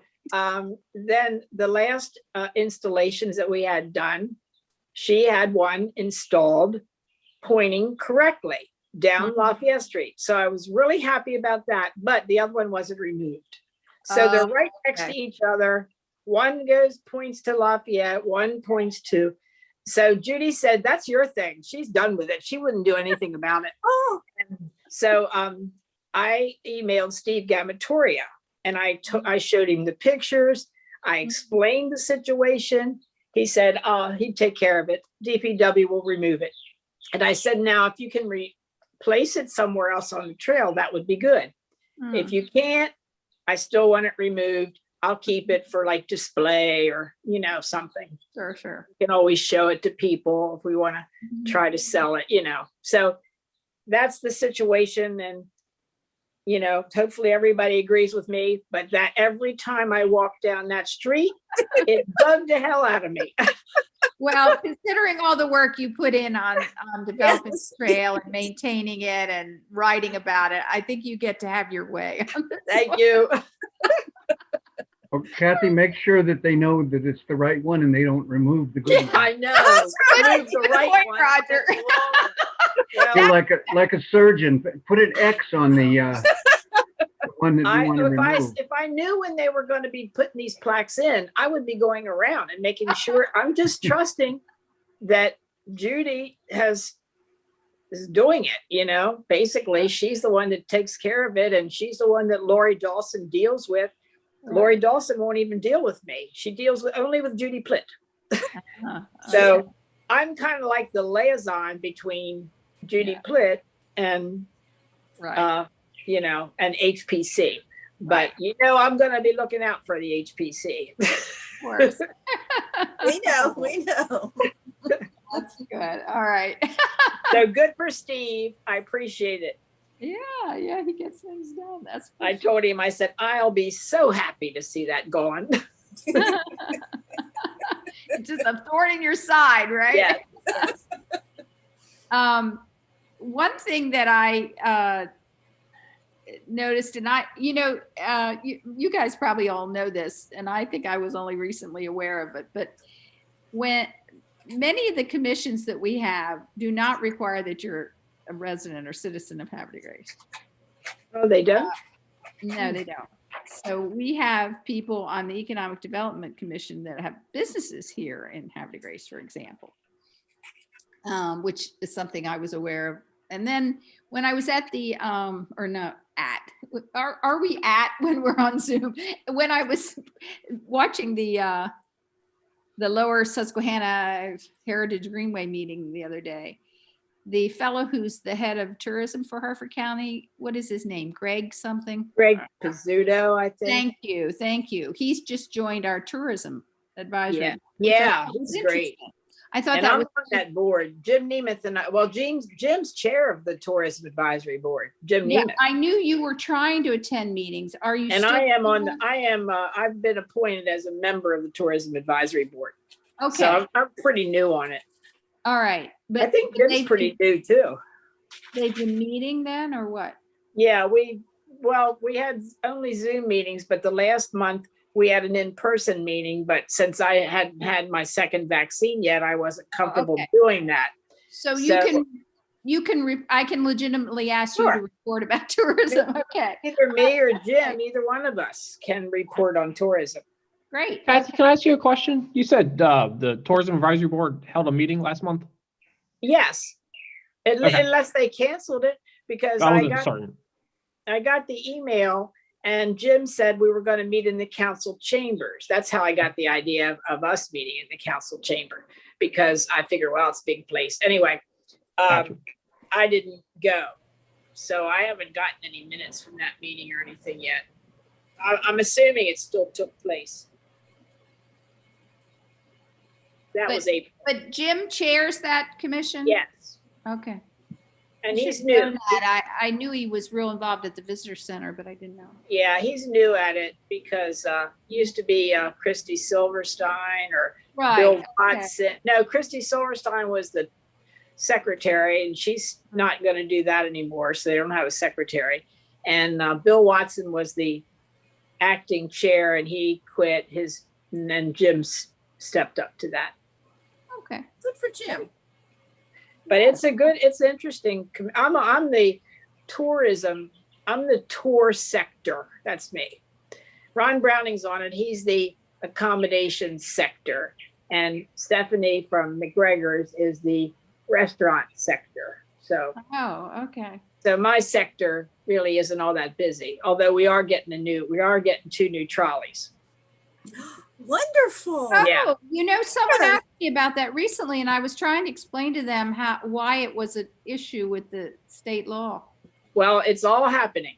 then the last installations that we had done, she had one installed pointing correctly down Lafayette Street. So I was really happy about that, but the other one wasn't removed. So they're right next to okay. each other. One points to Lafayette, one points to. So Judy said, that's your thing. She's done with it. She wouldn't do anything about it. Oh, So I emailed Steve Gamatoria and I showed him the pictures. I explained the situation. He said, he'd take care of it. DPW will remove it. And I said, now, if you can replace it somewhere else on the trail, that would be good. If you can't, I still want it removed. I'll keep it for like display or, something. Sure. We can always show it to people if we want to try to sell it, So that's the situation. And, hopefully everybody agrees with me, but that every time I walk down that street, it bugged the hell out of me. Well, considering all the work you put in on developing Yes. the trail and maintaining it and writing about it, I think you get to have your way. Thank you. Oh, Kathy, make sure that they know that it's the right one and they don't remove the good one. I know. right. Move the Good right point, one. Roger. Well, So like a surgeon, put an X on the one that you want to remove. if I knew when they were going to be putting these plaques in, I would be going around and making sure. I'm just trusting that Judy is doing it. Basically she's the one that takes care of it, and she's the one that Lori Dawson deals with. Lori Dawson won't even deal with me. She deals only with Judy Plitt. So I'm kind of like the liaison between Judy Plitt and Right. and HPC. But I'm going to be looking out for the HPC. Of course. we know. That's good. All right. So good for Steve. I appreciate it. Yeah, he gets things done. That's for I sure. told him, I said, I'll be so happy to see that gone. It's just a thorn in your side, right? Yes. One thing that I noticed, and you guys probably all know this, and I think I was only recently aware of it, but when many of the commissions that we have do not require that you're a resident or citizen of Havre de Grace. Oh, they don't? No, they don't. So we have people on the Economic Development Commission that have businesses here in Havre de Grace, for example, which is something I was aware of. And then when I was at the, are we at when we're on Zoom? When I was watching the Lower Susquehanna Heritage Greenway meeting the other day, the fellow who's the head of tourism for Harford County, what is his name? Greg something? Greg Pizzuto, I think. Thank you. He's just joined our tourism advisory. Yeah, board, which I yeah, thought was he's great. interesting. I thought And that I'm was on that board. Jim Nemeth and I, well, Jim's chair of the Tourism Advisory Board, Jim yeah, Nemeth. I knew you were trying to attend meetings. Are you And still? I've been appointed as a member of the Tourism Advisory Board. Okay, So I'm pretty new on it. all right. But I think Jim's they've pretty new too. they've been meeting then, or what? Yeah, we had only Zoom meetings, but the last month we had an in-person meeting, but since I hadn't had my second vaccine yet, I wasn't comfortable okay. doing that. So So- I can legitimately ask you to Sure. report about tourism. Okay, Either me or Jim, either one of us can report on tourism. great. Kathy, can I ask you a question? You said the Tourism Advisory Board held a meeting last month? Yes, Okay. unless they canceled it, because I I wasn't got certain. I got the email and Jim said we were going to meet in the council chambers. That's how I got the idea of us meeting in the council chamber, because I figure, well, it's a big place. Anyway, Gotcha. I didn't go. So I haven't gotten any minutes from that meeting or anything yet. I'm assuming it still took place. That was April. But Jim chairs that commission? Yes. Okay. And I he's should know new. that. I knew he was real involved at the visitor center, but I didn't know. Yeah, he's new at it because used to be Christy Silverstein or Bill Right. Watson. No, Christy Silverstein was the secretary, and she's not going to do that anymore. So they don't have a secretary. And Bill Watson was the acting chair, and he quit. And then Jim stepped up to that. Okay. Good for Jim. But it's interesting. I'm the tourism. I'm the tour sector. That's me. Ron Browning's on it. He's the accommodation sector. And Stephanie from McGregor's is the restaurant sector. So Okay. my sector really isn't all that busy, although we are getting 2 new trolleys. Wonderful. Oh, Yeah. someone asked me about that recently, and I was trying to explain to them why it was an issue with the state law. Well, it's all happening.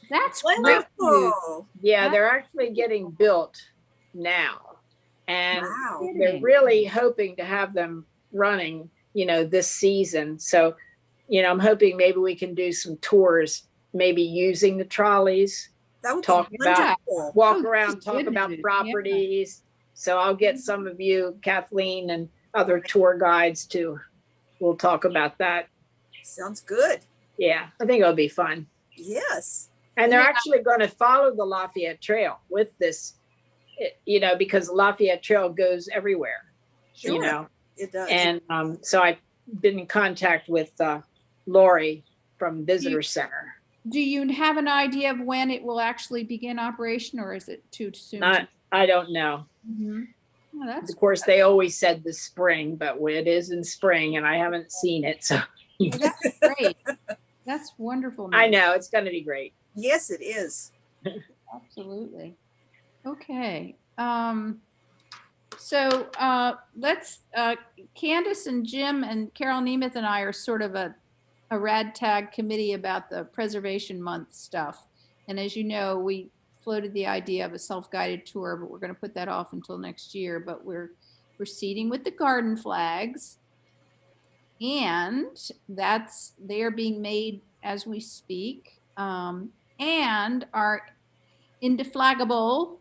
That's great news. Wonderful. Yeah, they're actually getting built now. And Wow. they're really hoping to have them running, this season. So, I'm hoping maybe we can do some tours, maybe using the trolleys, That would talk be about- wonderful. walk Oh, around, that's talk good about news. Yeah. properties. So I'll get some of you, Kathleen, and other tour guides we'll talk about that. Sounds good. Yeah, I think it'll be fun. Yes. And they're Yeah. actually going to follow the Lafayette Trail with this, because the Lafayette Trail goes everywhere, Sure. It does. And so I've been in contact with Lori from Visitor Center. Do you have an idea of when it will actually begin operation, or is it too soon? I don't know. Mhm. Oh, that's Of course, they always said the spring, but it is in spring and I haven't seen it. So that's great. That's wonderful. I news. know it's going to be great. Yes, it is. Absolutely. Okay. So let's, Candace and Jim and Carol Nemeth and I are sort of a ragtag committee about the Preservation Month stuff. And as you know, we floated the idea of a self-guided tour, but we're going to put that off until next year. But we're proceeding with the garden flags. And they're being made as we speak. And our indeflaggable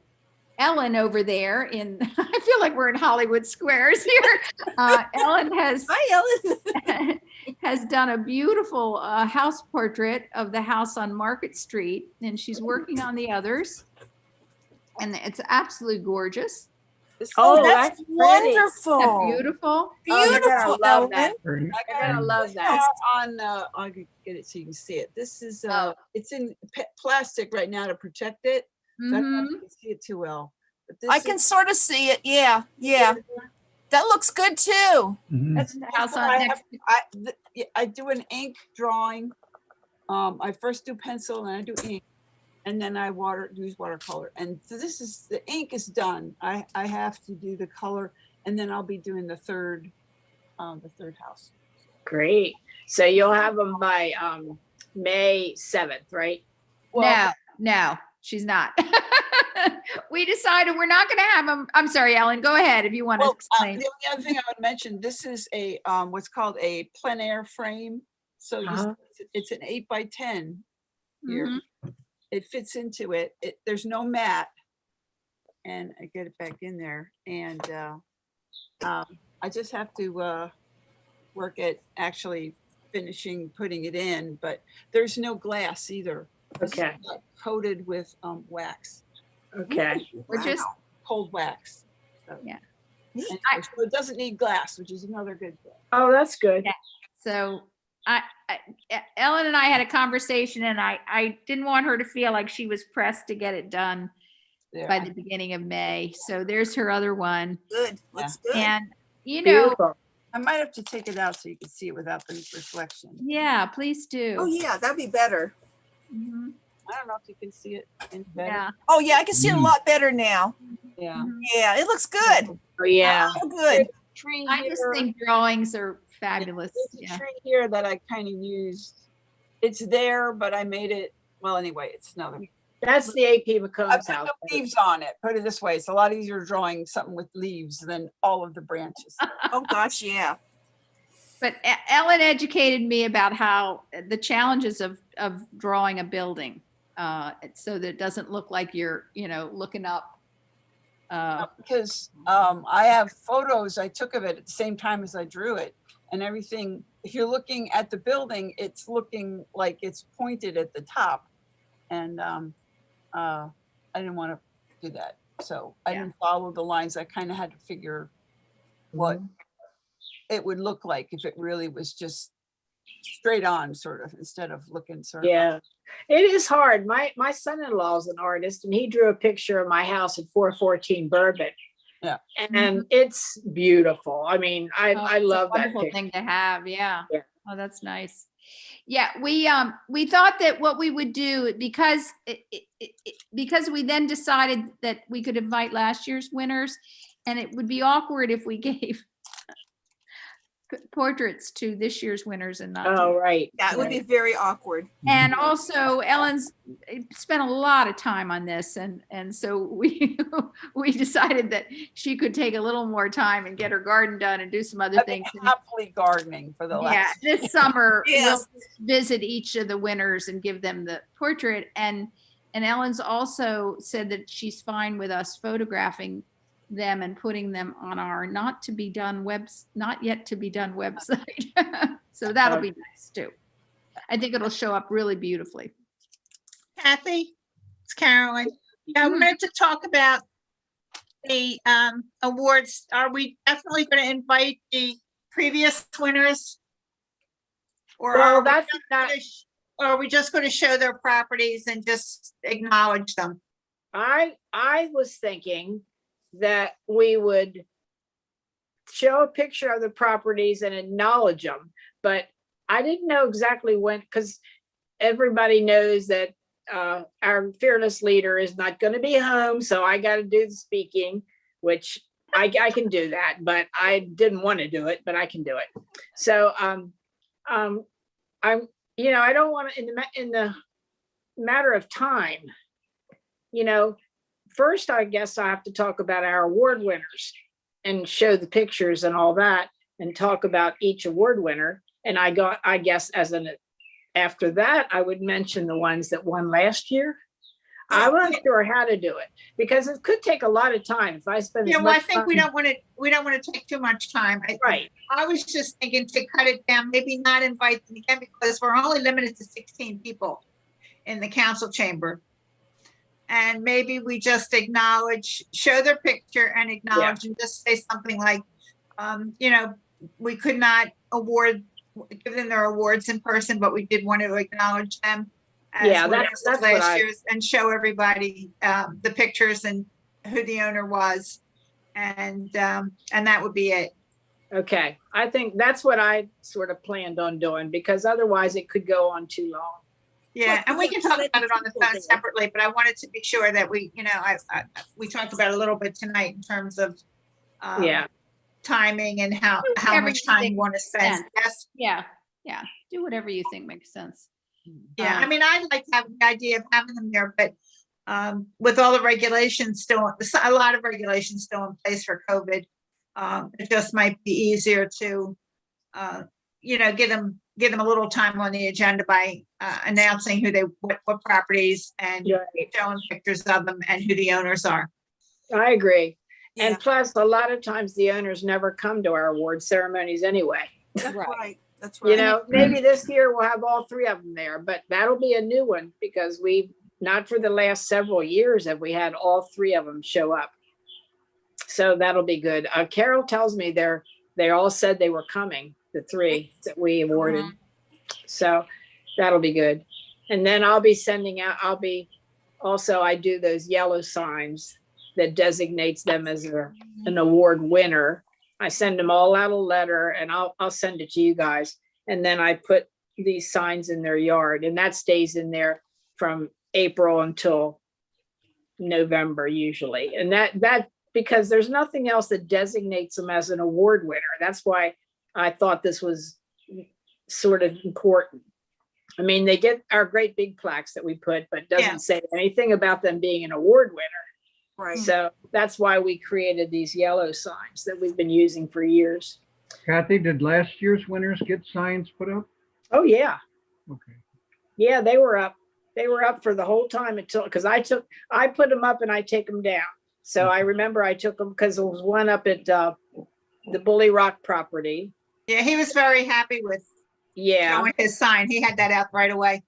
Ellen over there I feel like we're in Hollywood Squares here. Ellen Hi, Ellen. has done a beautiful house portrait of the house on Market Street, and she's working on the others. And it's absolutely gorgeous. Oh, that's that's pretty. wonderful. Isn't that beautiful? Oh, you're gonna Beautiful, love that. Ellen. Very nice. You're gonna love that. Are on, I could get it so you can see it. This is, it's in plastic right now to protect it. So I don't know if you can see it too well. But this I can is- sort of see it. Yeah, yeah. That looks good too. Mhm. That's The that's house what on I next. have. I do an ink drawing. I first do pencil and I do ink, and then I use watercolor. And so the ink is done. I have to do the color, and then I'll be doing the third house. Great. So you'll have them by May 7th, right? No, she's not. We decided we're not going to have them. I'm sorry, Ellen, go ahead if you want to Well, explain. the only other thing I would mention, this is a what's called a plein air frame. So it's an 8x10 here. Mhm. It fits into it. There's no mat, and I get it back in there. And I just have to work at actually finishing putting it in. But there's no glass either. This is, Okay. coated with wax, Okay. We're just, cold wax. So, Yeah. anyway, so it doesn't need glass, which is another good thing. Oh, that's good. Yeah. So Ellen and I had a conversation, and I didn't want her to feel like she was pressed to get it done Yeah. by the beginning of May. So there's her other one. Good. Looks good. And, you know, Beautiful. I might have to take it out so you can see it without the reflection. yeah, please Oh, do. yeah, that'd be better. Mhm. I don't know if you can see it in better. Yeah. Oh, yeah, I can see it a lot better now. Yeah. Yeah, it looks good. Oh, yeah. Oh, good. Tree I just here, think drawings are fabulous. there's a Yeah. tree here that I kind of used. It's there, but I made it, well, anyway, it's another. That's the AP I McCombs put house. the leaves on it, put it this way. It's a lot easier drawing something with leaves than all of the branches. Oh, gosh, yeah. But Ellen educated me about how the challenges of drawing a building, so that it doesn't look like you're, looking up. Because I have photos I took of it at the same time as I drew it, and everything. If you're looking at the building, it's looking like it's pointed at the top, and I didn't want to do that, so I Yeah. didn't follow the lines. I kind of had to figure what it would look like if it really was just straight on, sort of, instead of looking sort of. Yeah, it is hard. My son-in-law is an artist, and he drew a picture of my house at 414 Bourbon. Yeah. And it's beautiful. I mean, I Oh, it's a love that wonderful picture. thing to have. Yeah. Yeah. Oh, that's nice. Yeah, we thought that what we would do, because because we then decided that we could invite last year's winners, and it would be awkward if we gave portraits to this year's winners and not. Oh, right. Yeah, it would be right. very awkward. And also Ellen's spent a lot of time on this, and so we we decided that she could take a little more time and get her garden done and do some other I've been things. happily gardening for the Yeah, last. this summer Yes. we'll visit each of the winners and give them the portrait. And Ellen's also said that she's fine with us photographing them and putting them on our not yet to be done website. So that'll be nice too. I think it'll show up really beautifully. Kathy, it's Carolyn. Yeah, I Mhm. wanted to talk about the awards. Are we definitely going to invite the previous winners? Or Well, are we that's just not, gonna or are we just going to show their properties and just acknowledge them? I was thinking that we would show a picture of the properties and acknowledge them, but I didn't know exactly when, because everybody knows that our fearless leader is not going to be home, so I got to do the speaking, which I can do that, but I didn't want to do it, but I can do it. So I'm, I don't want to, in the matter of time, first, I guess I have to talk about our award winners and show the pictures and all that. and talk about each award winner. And I guess after that, I would mention the ones that won last year. I'm not sure how to do it because it could take a lot of time if I spend Yeah, as well, I much think we time. don't want to take too much time. Right. I was just thinking to cut it down, maybe not invite them again because we're only limited to 16 people in the council chamber. And maybe we just acknowledge, show their picture and acknowledge and just say something like, we could not give them their awards in person, but we did want to acknowledge them. Yeah, that's what year's and show everybody the pictures and who the owner was. And that would be it. Okay, I think that's what I sort of planned on doing because otherwise it could go on too long. Yeah, and we can talk about it on the phone separately, but I wanted to be sure that we talked about it a little bit tonight in terms of timing and how much time you want to spend. Yes. Yeah. Do whatever you think makes sense. Yeah, I mean, I'd like to have the idea of having them there, but with all the regulations still, a lot of regulations still in place for COVID, it just might be easier to, give them a little time on the agenda by announcing what properties and showing pictures of them and who the owners are. I agree. Yeah. And plus, a lot of times the owners never come to our award ceremonies anyway. That's right. That's right. You know, maybe this year we'll have all three of them there, but that'll be a new one because not for the last several years have we had all three of them show up. So that'll be good. Carol tells me they all said they were coming, the three that we awarded. So that'll be good. And then I'll be sending out, I do those yellow signs that designates them as an award winner. I send them all out a letter and I'll send it to you guys. And then I put these signs in their yard and that stays in there from April until November usually. And that because there's nothing else that designates them as an award winner. That's why I thought this was sort of important. I mean, they get our great big plaques that we put, but it doesn't say anything about them being an award winner. Right. So that's why we created these yellow signs that we've been using for years. Kathy, did last year's winners get signs put up? Oh, yeah. Okay. Yeah, they were up. They were up for the whole time because I put them up and I take them down. So I remember I took them because there was one up at the Bully Rock property. Yeah, he was very happy with showing his sign. He had that out right away.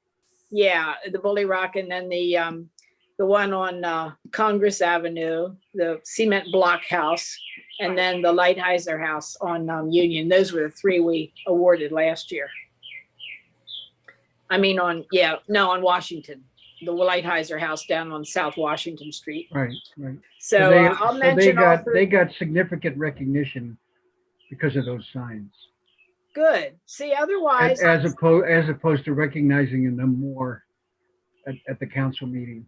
Yeah, the Bully Rock, and then the one on Congress Avenue, the cement block house, and then the Lighthizer house on Union. Those were the three we awarded last year. I mean on Washington, the Lighthizer house down on South Washington Street. Right. So I'll mention all three. They got significant recognition because of those signs. Good. See, otherwise, As opposed to recognizing them more at the council meeting.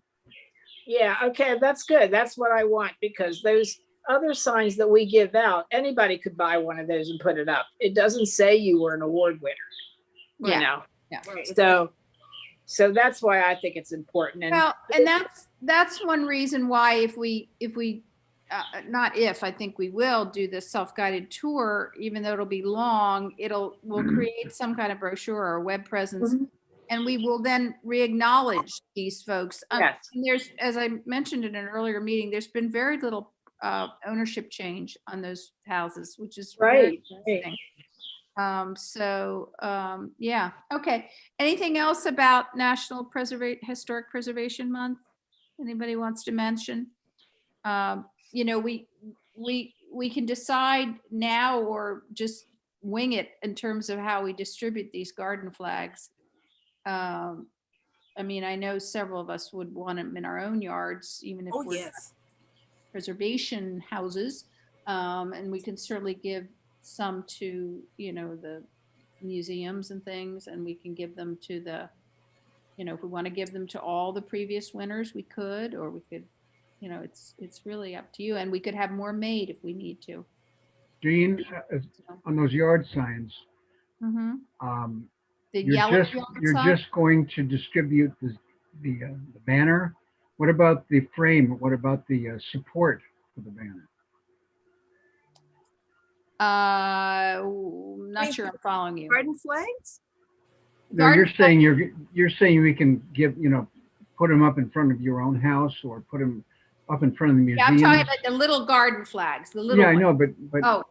Yeah, okay, that's good. That's what I want because those other signs that we give out, anybody could buy one of those and put it up. It doesn't say you were an award winner, you know. Yeah. So that's why I think it's important. And that's one reason why if we I think we will do this self-guided tour, even though it'll be long, we'll create some kind of brochure or web presence. And we will then re-acknowledge these folks. Yes. And there's, as I mentioned in an earlier meeting, there's been very little ownership change on those houses, which is right. interesting. Yeah. Okay. Anything else about National Historic Preservation Month? Anybody wants to mention? We can decide now or just wing it in terms of how we distribute these garden flags. I mean, I know several of us would want them in our own yards, even if we're preservation houses. And we can certainly give some to, the museums and things, and we can give them to if we want to give them to all the previous winners, we could, or we could, it's really up to you. And we could have more made if we need to. Jean, on those yard signs, you're just going to distribute the banner. What about the frame? What about the support for the banner? Not sure I'm following you. Garden flags? No, you're Garden saying you're saying we can give, put them up in front of your own house or put them up in front of the Yeah, I'm museum. talking about the little garden flags, the little Yeah, I ones. know, Oh,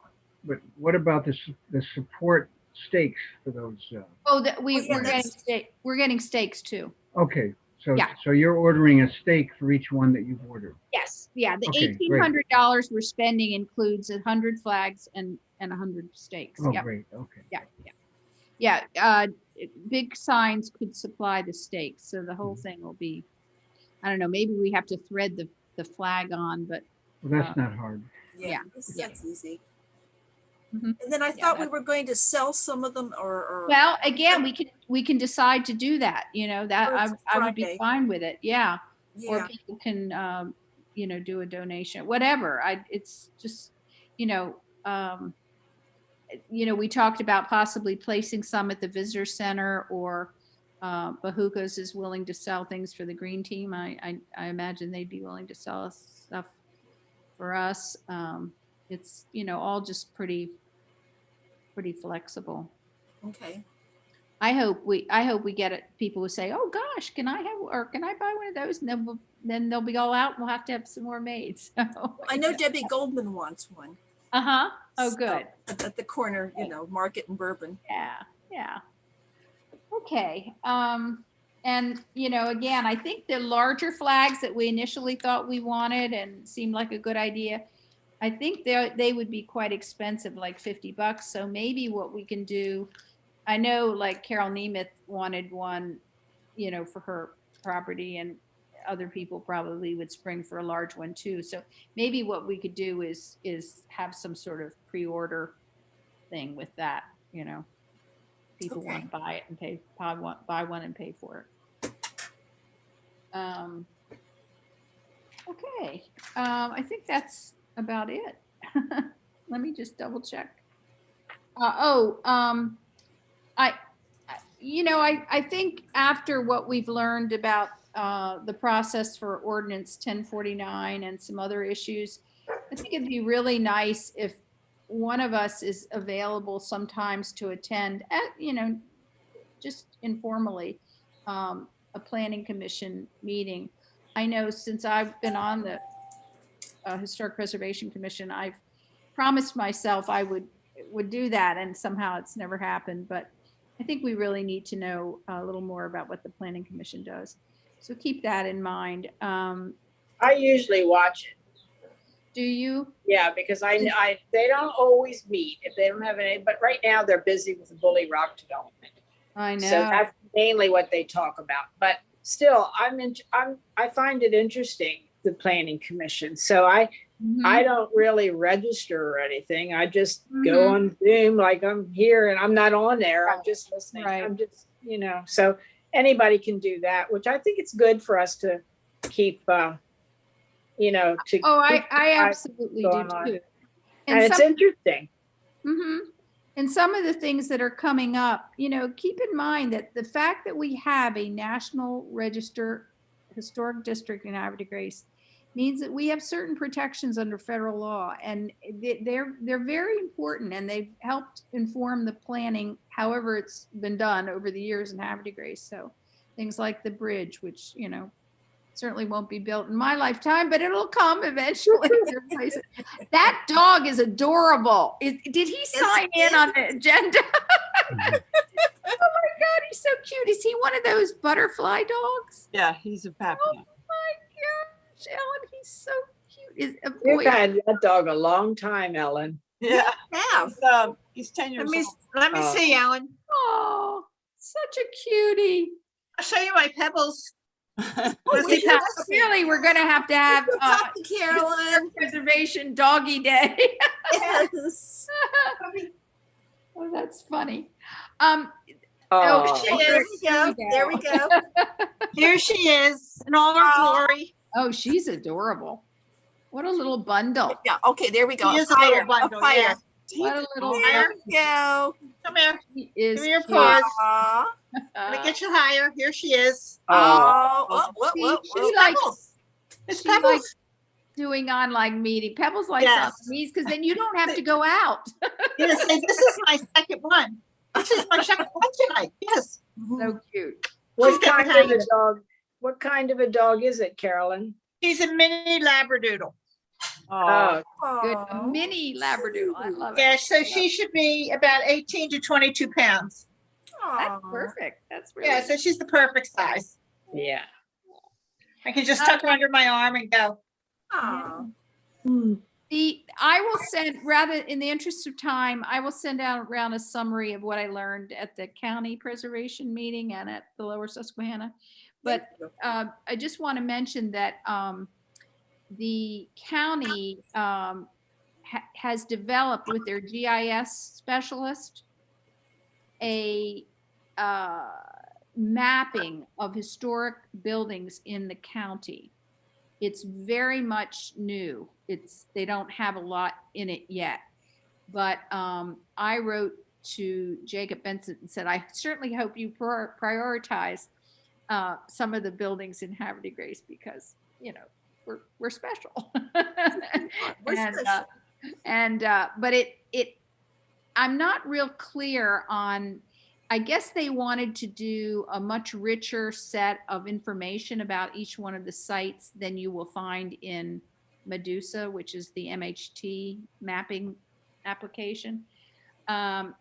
but what about the support stakes for those? that Oh, yeah, we're getting steaks too. Okay, so Yeah. so you're ordering a stake for each one that you've ordered. Yes, yeah, the Okay, great. $1,800 we're spending includes 100 flags and 100 steaks. Oh, Yep. great. Okay. Yeah. Big signs could supply the stakes, so the whole thing will be, I don't know, maybe we have to thread the flag on, but Well, that's not hard. Yeah. That's easy. Mhm. And then I thought we were going to sell some of them or well, again, we can decide to do that, that Or I would be Friday. fine with it. Yeah. Or yeah. people can, do a donation, whatever. It's just, we talked about possibly placing some at the visitor center, or Bahukas is willing to sell things for the green team. I imagine they'd be willing to sell us stuff for us. It's, all just pretty flexible. Okay. I hope we get it. People will say, "Oh gosh, can I buy one of those?" And then they'll be all out. We'll have to have some more made. So I know Debbie Goldman wants one. Uh-huh. Oh, So, good. at the corner, Market and Bourbon. Yeah. Okay. And again, I think the larger flags that we initially thought we wanted and seemed like a good idea, I think they would be quite expensive, like $50. So maybe what we can do, I know like Carol Nemeth wanted one, for her property, and other people probably would spring for a large one too. So maybe what we could do is have some sort of pre-order thing with that, people Okay. want to buy it and buy one and pay for it. Okay. I think that's about it. Let me just double check. I think after what we've learned about the process for ordinance 1049 and some other issues, I think it'd be really nice if one of us is available sometimes to attend just informally, a planning commission meeting. I know since I've been on the Historic Preservation Commission, I've promised myself I would do that, and somehow it's never happened. But I think we really need to know a little more about what the Planning Commission does. So keep that in mind. I usually watch it. Do you? Yeah, because they don't always meet if they don't have any, but right now they're busy with the Bully Rock development. I know. So that's mainly what they talk about. But still, I find it interesting, the Planning Commission. So I don't really register or anything. I just go on Zoom like I'm here and I'm not on there. I'm just listening. Right. I'm just, so anybody can do that, which I think it's good for us to keep, I absolutely do going on. too. And it's interesting. And some of the things that are coming up, keep in mind that the fact that we have a National Register Historic District in Havre de Grace means that we have certain protections under federal law, and they're very important, and they've helped inform the planning, however it's been done over the years in Havre de Grace. So things like the bridge, which, certainly won't be built in my lifetime, but it'll come eventually. That dog is adorable. Did he sign in on the agenda? Oh my God, he's so cute. Is he one of those butterfly dogs? Yeah, he's a pappy. Oh my gosh, Ellen, he's so cute. You've had that dog a long time, Ellen. Yeah, Have. he's 10 years Let me, old. let me see, Alan. Oh, such a cutie. I'll show you my pebbles. Really, we're gonna have to have Carolyn. Preservation Doggy Day. Yes. Oh, that's funny. Oh, There we go. There we go. Here she is in all her glory. Oh, she's adorable. What a little bundle. Yeah. Okay. There we go. She is a Fire, little bundle, fire. yeah. What a little There we go. Come here. She is Give me your cute. paws. Aw. Let me get you higher. Here she is. Oh. Whoa, whoa, She- whoa, she whoa. likes- It's she pebbles. likes- doing online meeting. Pebbles likes Yes. online meetings because then you don't have to go out. Yes, and this is my second one. This is my second one tonight. Yes. So cute. What She's never kind of had a it. dog? What kind of a dog is it, Carolyn? She's a mini Labradoodle. Oh, Good Aw. mini Labradoodle. I love it. Yeah, so she should be about 18 to 22 pounds. That's Aw. perfect. That's really Yeah, so she's the perfect size. yeah. I can just tuck her under my arm and go. Aw. I will send, rather in the interest of time, I will send out around a summary of what I learned at the county preservation meeting and at the Lower Susquehanna. But Thank you. I just want to mention that the county has developed with their GIS specialist a mapping of historic buildings in the county. It's very much new. They don't have a lot in it yet. But I wrote to Jacob Benson and said, I certainly hope you prioritize some of the buildings in Havre de Grace because, you know, we're special. We're special. But I'm not real clear on, I guess they wanted to do a much richer set of information about each one of the sites than you will find in Medusa, which is the MHT mapping application. And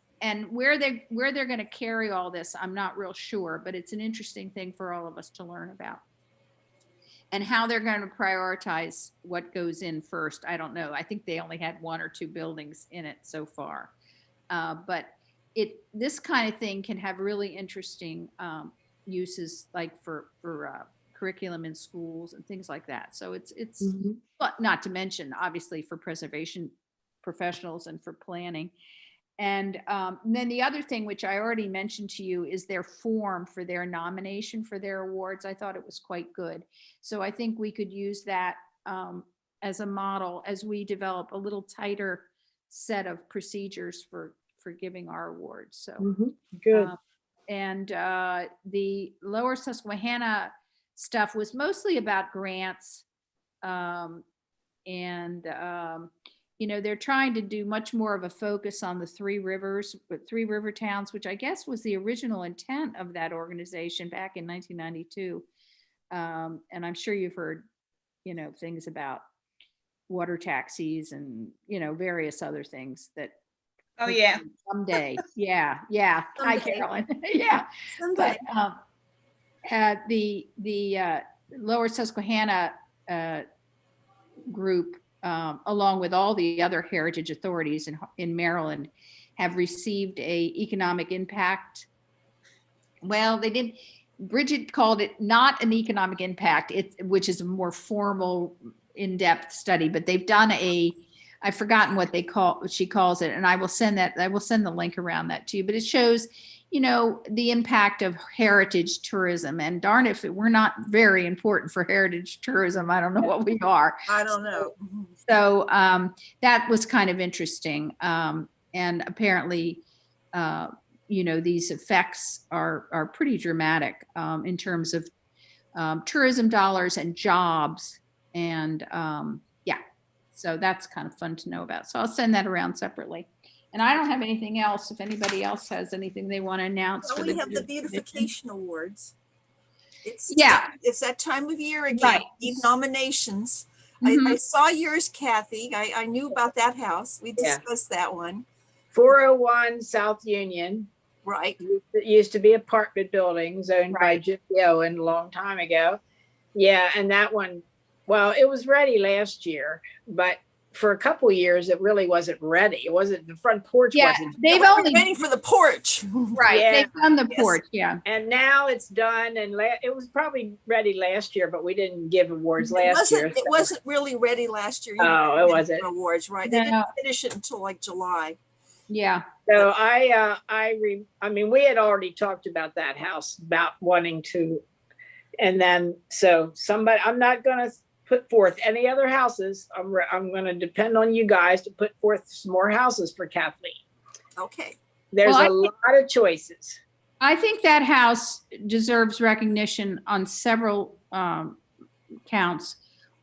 where they're going to carry all this, I'm not real sure, but it's an interesting thing for all of us to learn about. And how they're going to prioritize what goes in first, I don't know. I think they only had 1 or 2 buildings in it so far. But this kind of thing can have really interesting uses, like for curriculum in schools and things like that. So it's but not to mention, obviously, for preservation professionals and for planning. And then the other thing, which I already mentioned to you, is their form for their nomination for their awards. I thought it was quite good. So I think we could use that as a model as we develop a little tighter set of procedures for giving our awards. So Good. and the Lower Susquehanna stuff was mostly about grants. You know, they're trying to do much more of a focus on the Three River towns, which I guess was the original intent of that organization back in 1992. And I'm sure you've heard, you know, things about water taxis and, you know, various other things that. Oh, yeah. Someday. Yeah. Yeah. Hi, Someday. Carolyn. Yeah. Someday. But the Lower Susquehanna group, along with all the other heritage authorities in Maryland, have received a economic impact. Well, they did. Bridget called it not an economic impact, which is a more formal, in-depth study. But they've done I've forgotten what she calls it, and I will send the link around that to you. But it shows, you know, the impact of heritage tourism. And darn if we're not very important for heritage tourism, I don't know what we are. I don't know. So that was kind of interesting. And apparently, you know, these effects are pretty dramatic in terms of tourism dollars and jobs. And yeah, so that's kind of fun to know about. So I'll send that around separately. And I don't have anything else. If anybody else has anything they want to announce. Well, we have the beautification awards. It's that time of year again. Right. Need nominations. Mhm. I saw yours, Kathy. I knew about that house. We discussed that one. 401 South Union. Right. It used to be apartment buildings owned by Jim Owen a long time ago. Yeah, and that one, well, it was ready last year, but for a couple of years, it really wasn't ready. It wasn't, the front porch wasn't. They've We're only waiting for the porch. right. Yeah. They've done the Yes. porch. Yeah. And now it's done, and it was probably ready last year, but we didn't give awards last year. It wasn't really ready last year. Oh, it wasn't. Awards, right? They No. didn't finish it until like July. Yeah. So I mean, we had already talked about that house, about wanting to, and then, so I'm not going to put forth any other houses. I'm going to depend on you guys to put forth some more houses for Kathleen. Okay. There's Well, a lot of choices. I think that house deserves recognition on several counts.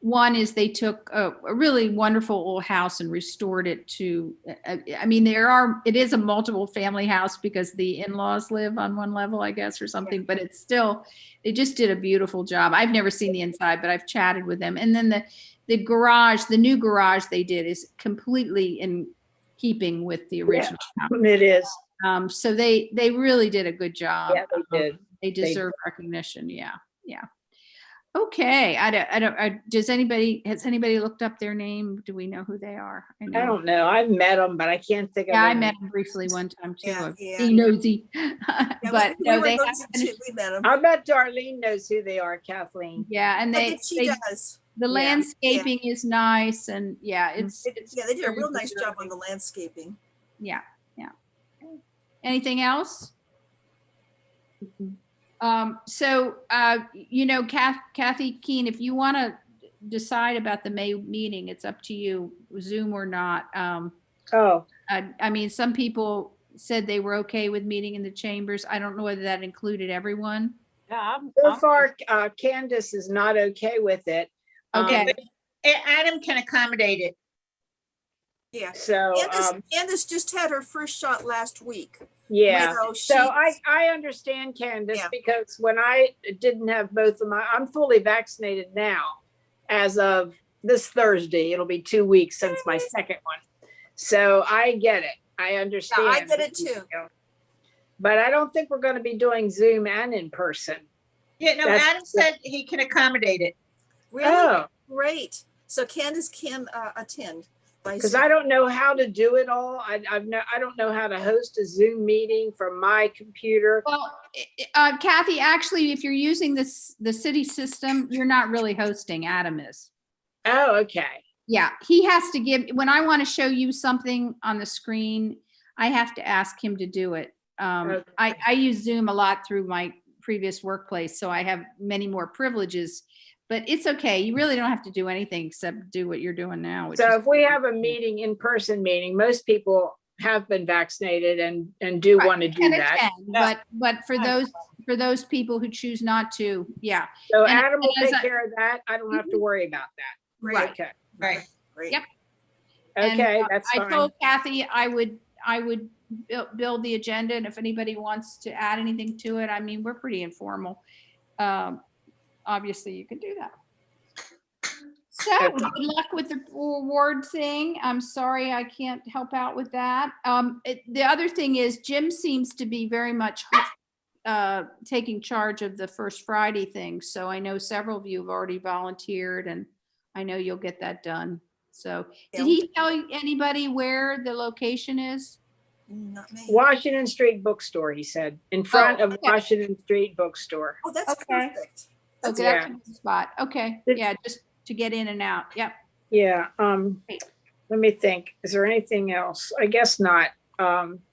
One is they took a really wonderful old house and restored it to, I mean, it is a multiple family house because the in-laws live on one level, I guess, or something, but it's still, they just did a beautiful job. I've never seen the inside, but I've chatted with them. And then the garage, the new garage they did is completely in keeping with the original house. It is. So they really did a good job. Yeah, they did. They deserve recognition. Yeah. Yeah. Okay. Has anybody looked up their name? Do we know who they are? I don't know. I've met them, but I can't think of Yeah, I them. met him briefly one time too. Yeah, He nosy. Yeah, But we no, were they those have two, we met them. I bet Darlene knows who they are, Kathleen. yeah, and She does. the Yeah. landscaping is nice, and yeah, it's Yeah, they did a very real nice job preserving. on the landscaping. Yeah, yeah. Anything else? So, Kathy Keene, if you want to decide about the May meeting, it's up to you, Zoom or not. Oh, I mean, some people said they were okay with meeting in the chambers. I don't know whether that included everyone. Yeah, so far, Candace is not okay with it. Okay. Adam can accommodate it. Yeah. So, Candace just had her first shot last week. yeah. You know, So she- I understand, Candace, Yeah. because when I didn't have both of I'm fully vaccinated now as of this Thursday. It'll be 2 weeks since my second one. So I get it. I understand. Yeah, I get it too. But I don't think we're going to be doing Zoom and in person. Yeah, no, That's- Adam said he can accommodate it. Really? Oh, Great. So Candace can attend. by because Zoom. I don't know how to do it all. I don't know how to host a Zoom meeting from my computer. Well, Kathy, actually, if you're using the city system, you're not really hosting. Adam is. Oh, okay. Yeah, he has to give, when I want to show you something on the screen, I have to ask him to do it. Okay. I use Zoom a lot through my previous workplace, so I have many more privileges, but it's okay. You really don't have to do anything except do what you're doing now. which So is- if we have a meeting, in-person meeting, most people have been vaccinated and do Right, want to do can that. attend, but for those people who choose not to, yeah. So And- Adam will and as take I- care of that. I don't have to worry about that. Great. Okay. Right. Great. Yep. And, Okay, that's I fine. told Kathy I would build the agenda, and if anybody wants to add anything to it, I mean, we're pretty informal. Obviously, you can do that. So Okay. good luck with the award thing. I'm sorry I can't help out with that. The other thing is Jim seems to be very much taking charge of the First Friday thing. So I know several of you have already volunteered, and I know you'll get that done. So Yeah, did he tell anybody where the location is? Not me. Washington Street Bookstore, he said, in front of okay. Washington Street Bookstore. Oh, that's Okay. perfect. Okay, that's a good spot. Okay, yeah, just to get in and out. Yep. Yeah, let me think. Is there anything else? I guess not.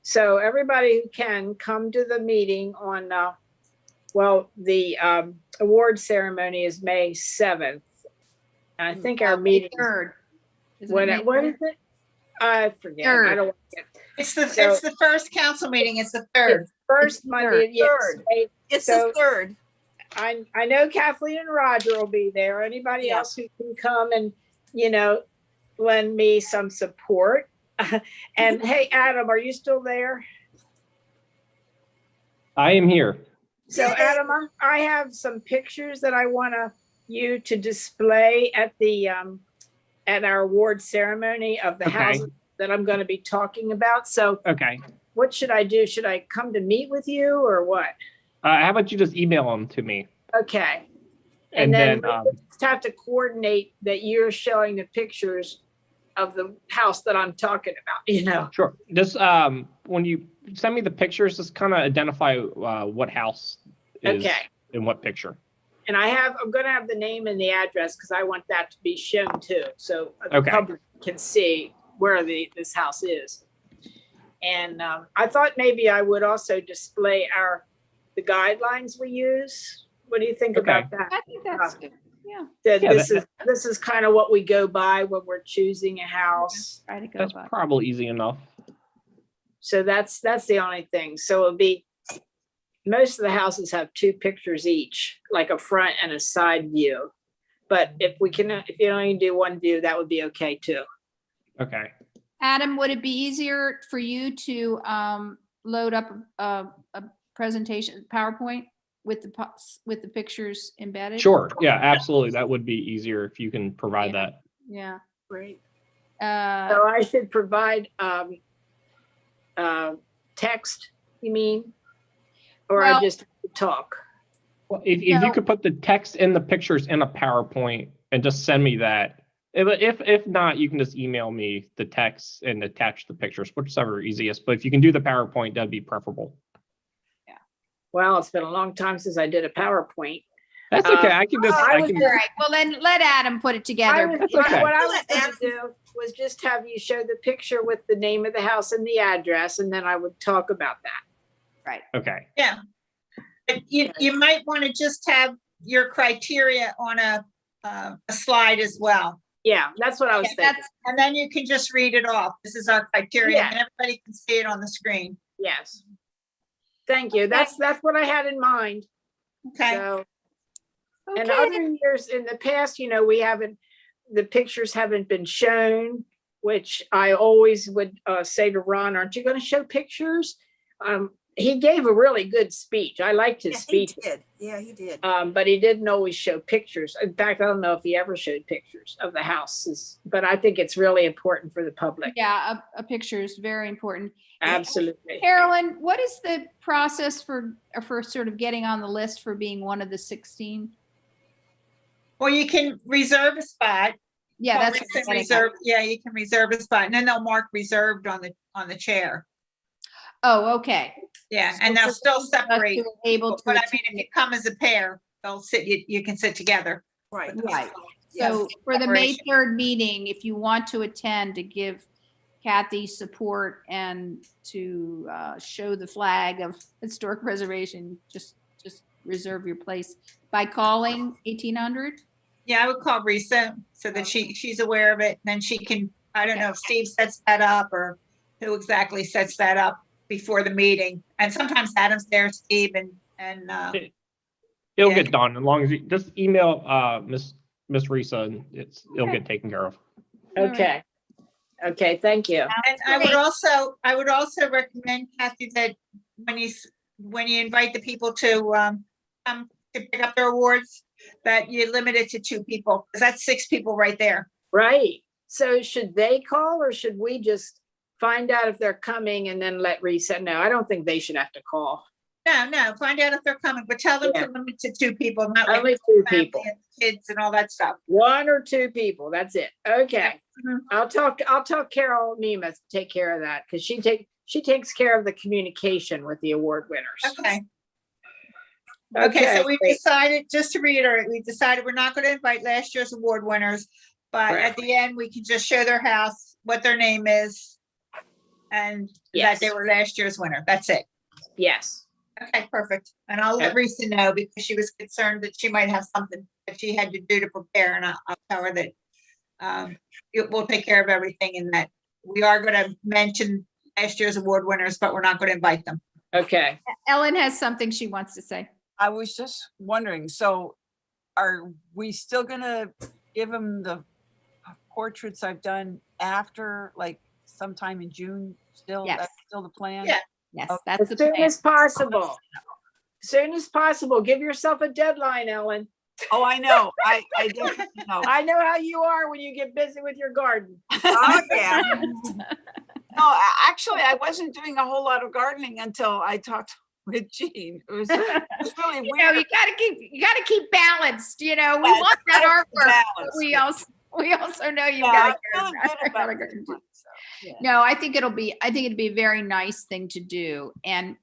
So everybody who can come to the meeting on, the award ceremony is May 7th. I think our May meeting, 3rd. Isn't it May what 3rd? is it? I forget. Third. I don't want to get It's So- the first council meeting. It's the third. it's first It's the Monday. Yes, third. May- It's So- the third. I know Kathleen and Roger will be there. Anybody Yeah. else who can come and, lend me some support. And hey, Adam, are you still there? I am here. So Yay. Adam, I have some pictures that I want you to display at the, at our award ceremony of the Okay. houses that I'm going to be talking about. So Okay. what should I do? Should I come to meet with you or what? How about you just email them to me? Okay. And then, we just have to coordinate that you're showing the pictures of the house that I'm talking about, sure. Just when you send me the pictures, just kind of identify what house is Okay. in what picture. And I'm going to have the name and the address because I want that to be shown too. So the Okay. public can see where this house is. And I thought maybe I would also display the guidelines we use. What do you think Okay. about that? I think that's good. Yeah, That Yeah, this is kind of what we go by when we're choosing a house. try to go That's by. probably easy enough. So that's the only thing. So it'll be, most of the houses have 2 pictures each, like a front and a side view. But if you only do one view, that would be okay too. Okay. Adam, would it be easier for you to load up a presentation, PowerPoint with the pictures embedded? Sure. Yeah, absolutely. That would be easier if you can provide Yeah. that. Yeah. Great. So I should provide text, you mean? Or Well- I just talk? Well, if you could put the text and the pictures in a PowerPoint and just send me that. If not, you can just email me the text and attach the pictures, whichever easiest. But if you can do the PowerPoint, that'd be preferable. Well, it's been a long time since I did a PowerPoint. That's okay. I can just. I can. All right, well then let Adam put it together. That's okay. What I was going to do was just have you show the picture with the name of the house and the address, and then I would talk about that. Okay. Yeah. But you might want to just have your criteria on a slide as well. Yeah, that's what I was thinking. And then you can just read it off. This is our criteria, Yeah. and everybody can see it on the screen. Yes. Thank you. That's what I had in mind. Okay. So, and Okay. other years in the past, the pictures haven't been shown, which I always would say to Ron, aren't you going to show pictures? He gave a really good speech. I liked his Yeah, speech. he did. Yeah, he did. But he didn't always show pictures. In fact, I don't know if he ever showed pictures of the houses, but I think it's really important for the public. Yeah, a picture is very important. Absolutely. Carolyn, what is the process for sort of getting on the list for being one of the 16? Well, you can reserve a spot. Yeah, Well, that's you what I'm can getting at. reserve. Yeah, you can reserve a spot, and then they'll mark reserved on the chair. Oh, okay. Yeah, So and they'll for still those of us separate. who are able to But I mean, if attend- you come as a pair, they'll sit. You can sit together. Right. Right. Yes. So for the May Separation. 3rd meeting, if you want to attend to give Kathy support and to show the flag of historic preservation, just reserve your place by calling 1800. Yeah, I would call Risa so that she's aware of it. Then she can. I don't know if Steve sets that up or who exactly sets that up before the meeting. And sometimes Adam's there, Steve, and It'll Yeah. get done as long as you just email Miss Risa and it'll get taken care of. Okay. Okay, thank you. And I would also recommend, Kathy, that when you invite the people to come to pick up their awards, that you limit it to 2 people, because that's 6 people right there. Right. So should they call or should we just find out if they're coming and then let Risa know? I don't think they should have to call. No, find out if they're coming, but tell them Yeah. to limit to 2 people, not like Only 2 family people. and kids and all that stuff. 1 or 2 people. That's it. Okay. Mhm. I'll talk Carol Nemeth to take care of that because she takes care of the communication with the award winners. Okay, so we great. decided, just to reiterate, we decided we're not going to invite last year's award winners, but at Correct. the end, we can just show their house, what their name is, and that Yes. they were last year's winner. That's it. Yes. Okay, perfect. And I'll let Risa know because she was concerned that she might have something that she had to do to prepare, and I'll tell her that we'll take care of everything and that we are going to mention last year's award winners, but we're not going to invite them. Okay. Ellen has something she wants to say. I was just wondering, so are we still gonna give them the portraits I've done after, like sometime in June still? Yes. That's still the plan? Yeah. Yes, Okay. that's As the soon plan. as possible. Soon as possible. Give yourself a deadline, Ellen. Oh, I know. I definitely know. I know how you are when you get busy with your garden. Oh, yeah. No, actually, I wasn't doing a whole lot of gardening until I talked with Jean. It was really You know, weird. you gotta keep balanced, we Yeah, want that gotta keep artwork, but balanced. we also know you Yeah, gotta. I'm feeling good about gotta- this one, so, yeah. No, I think it'd be a very nice thing to do. And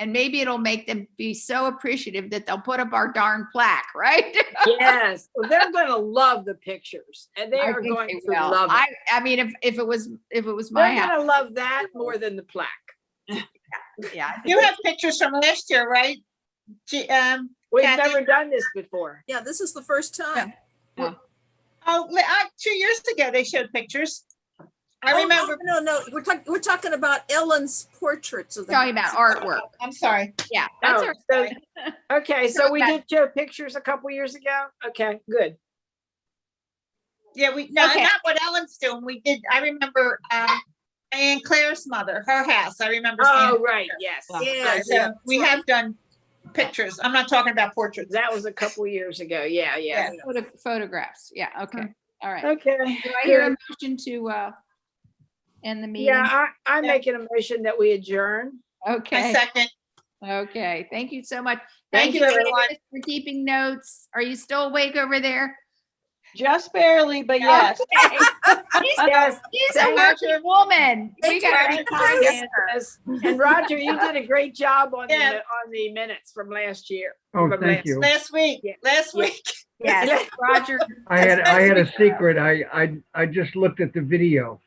maybe it'll make them be so appreciative that they'll put up our darn plaque, right? Yes. Well, they're going to love the pictures and they I are think going they to will. love it. I mean, if it was my They're house, going to love that more than the plaque. yeah. I think You have pictures from last year, right? We've Kathy? never done this before. Yeah, this is the first time. Oh, 2 years ago, they showed pictures. I Oh, remember, No, we're talking about Ellen's portraits of the. Talking about artwork. I'm sorry. Yeah, that's Oh, our. so- Okay, so we Okay. did show pictures a couple years ago. Okay, good. Yeah, no, Okay. not what Ellen's doing. We did, I remember, Diane Claire's mother, her house. I remember seeing. Oh, it. right, yes. Yeah, So we have done pictures. I'm not talking about portraits. That was a couple years ago. Yeah, yeah. Photographs. Yeah, okay. All right. Okay. Do I hear a good. motion to end the meeting? Yeah, I'm Yeah. making a motion that we adjourn. A Okay, second. okay. Thank you so much. Thank you, everyone. Candace, for keeping notes. Are you still awake over there? Just barely, but yes. Okay. Yes. She's a Thank working woman. We Thank you, got Thank to you, target her. Candace. And Roger, you did a great job on Yeah. on the minutes from last year. Oh, From thank last- you. Last week, Yeah. last Yeah. week. Yes, Roger. I had a secret. I just looked at the video.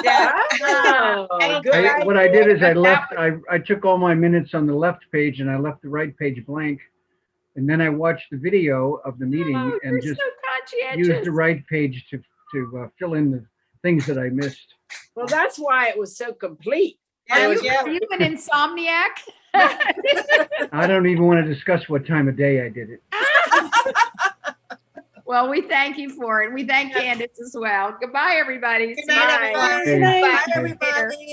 Yeah. Oh, That'll good do it. What I did is I That left, I took all my minutes on the left page and I left the right page blank. And then I watched the video of the meeting Oh, and you're just so used conscientious. the right page to fill in the things that I missed. Well, that's why it was so complete. Yeah, Are yeah. you an insomniac? I don't even want to discuss what time of day I did it. Well, we thank you for it. We thank Candace as well. Goodbye, everybody. Good See you night, next everyone. Hey. Bye, Okay. everybody.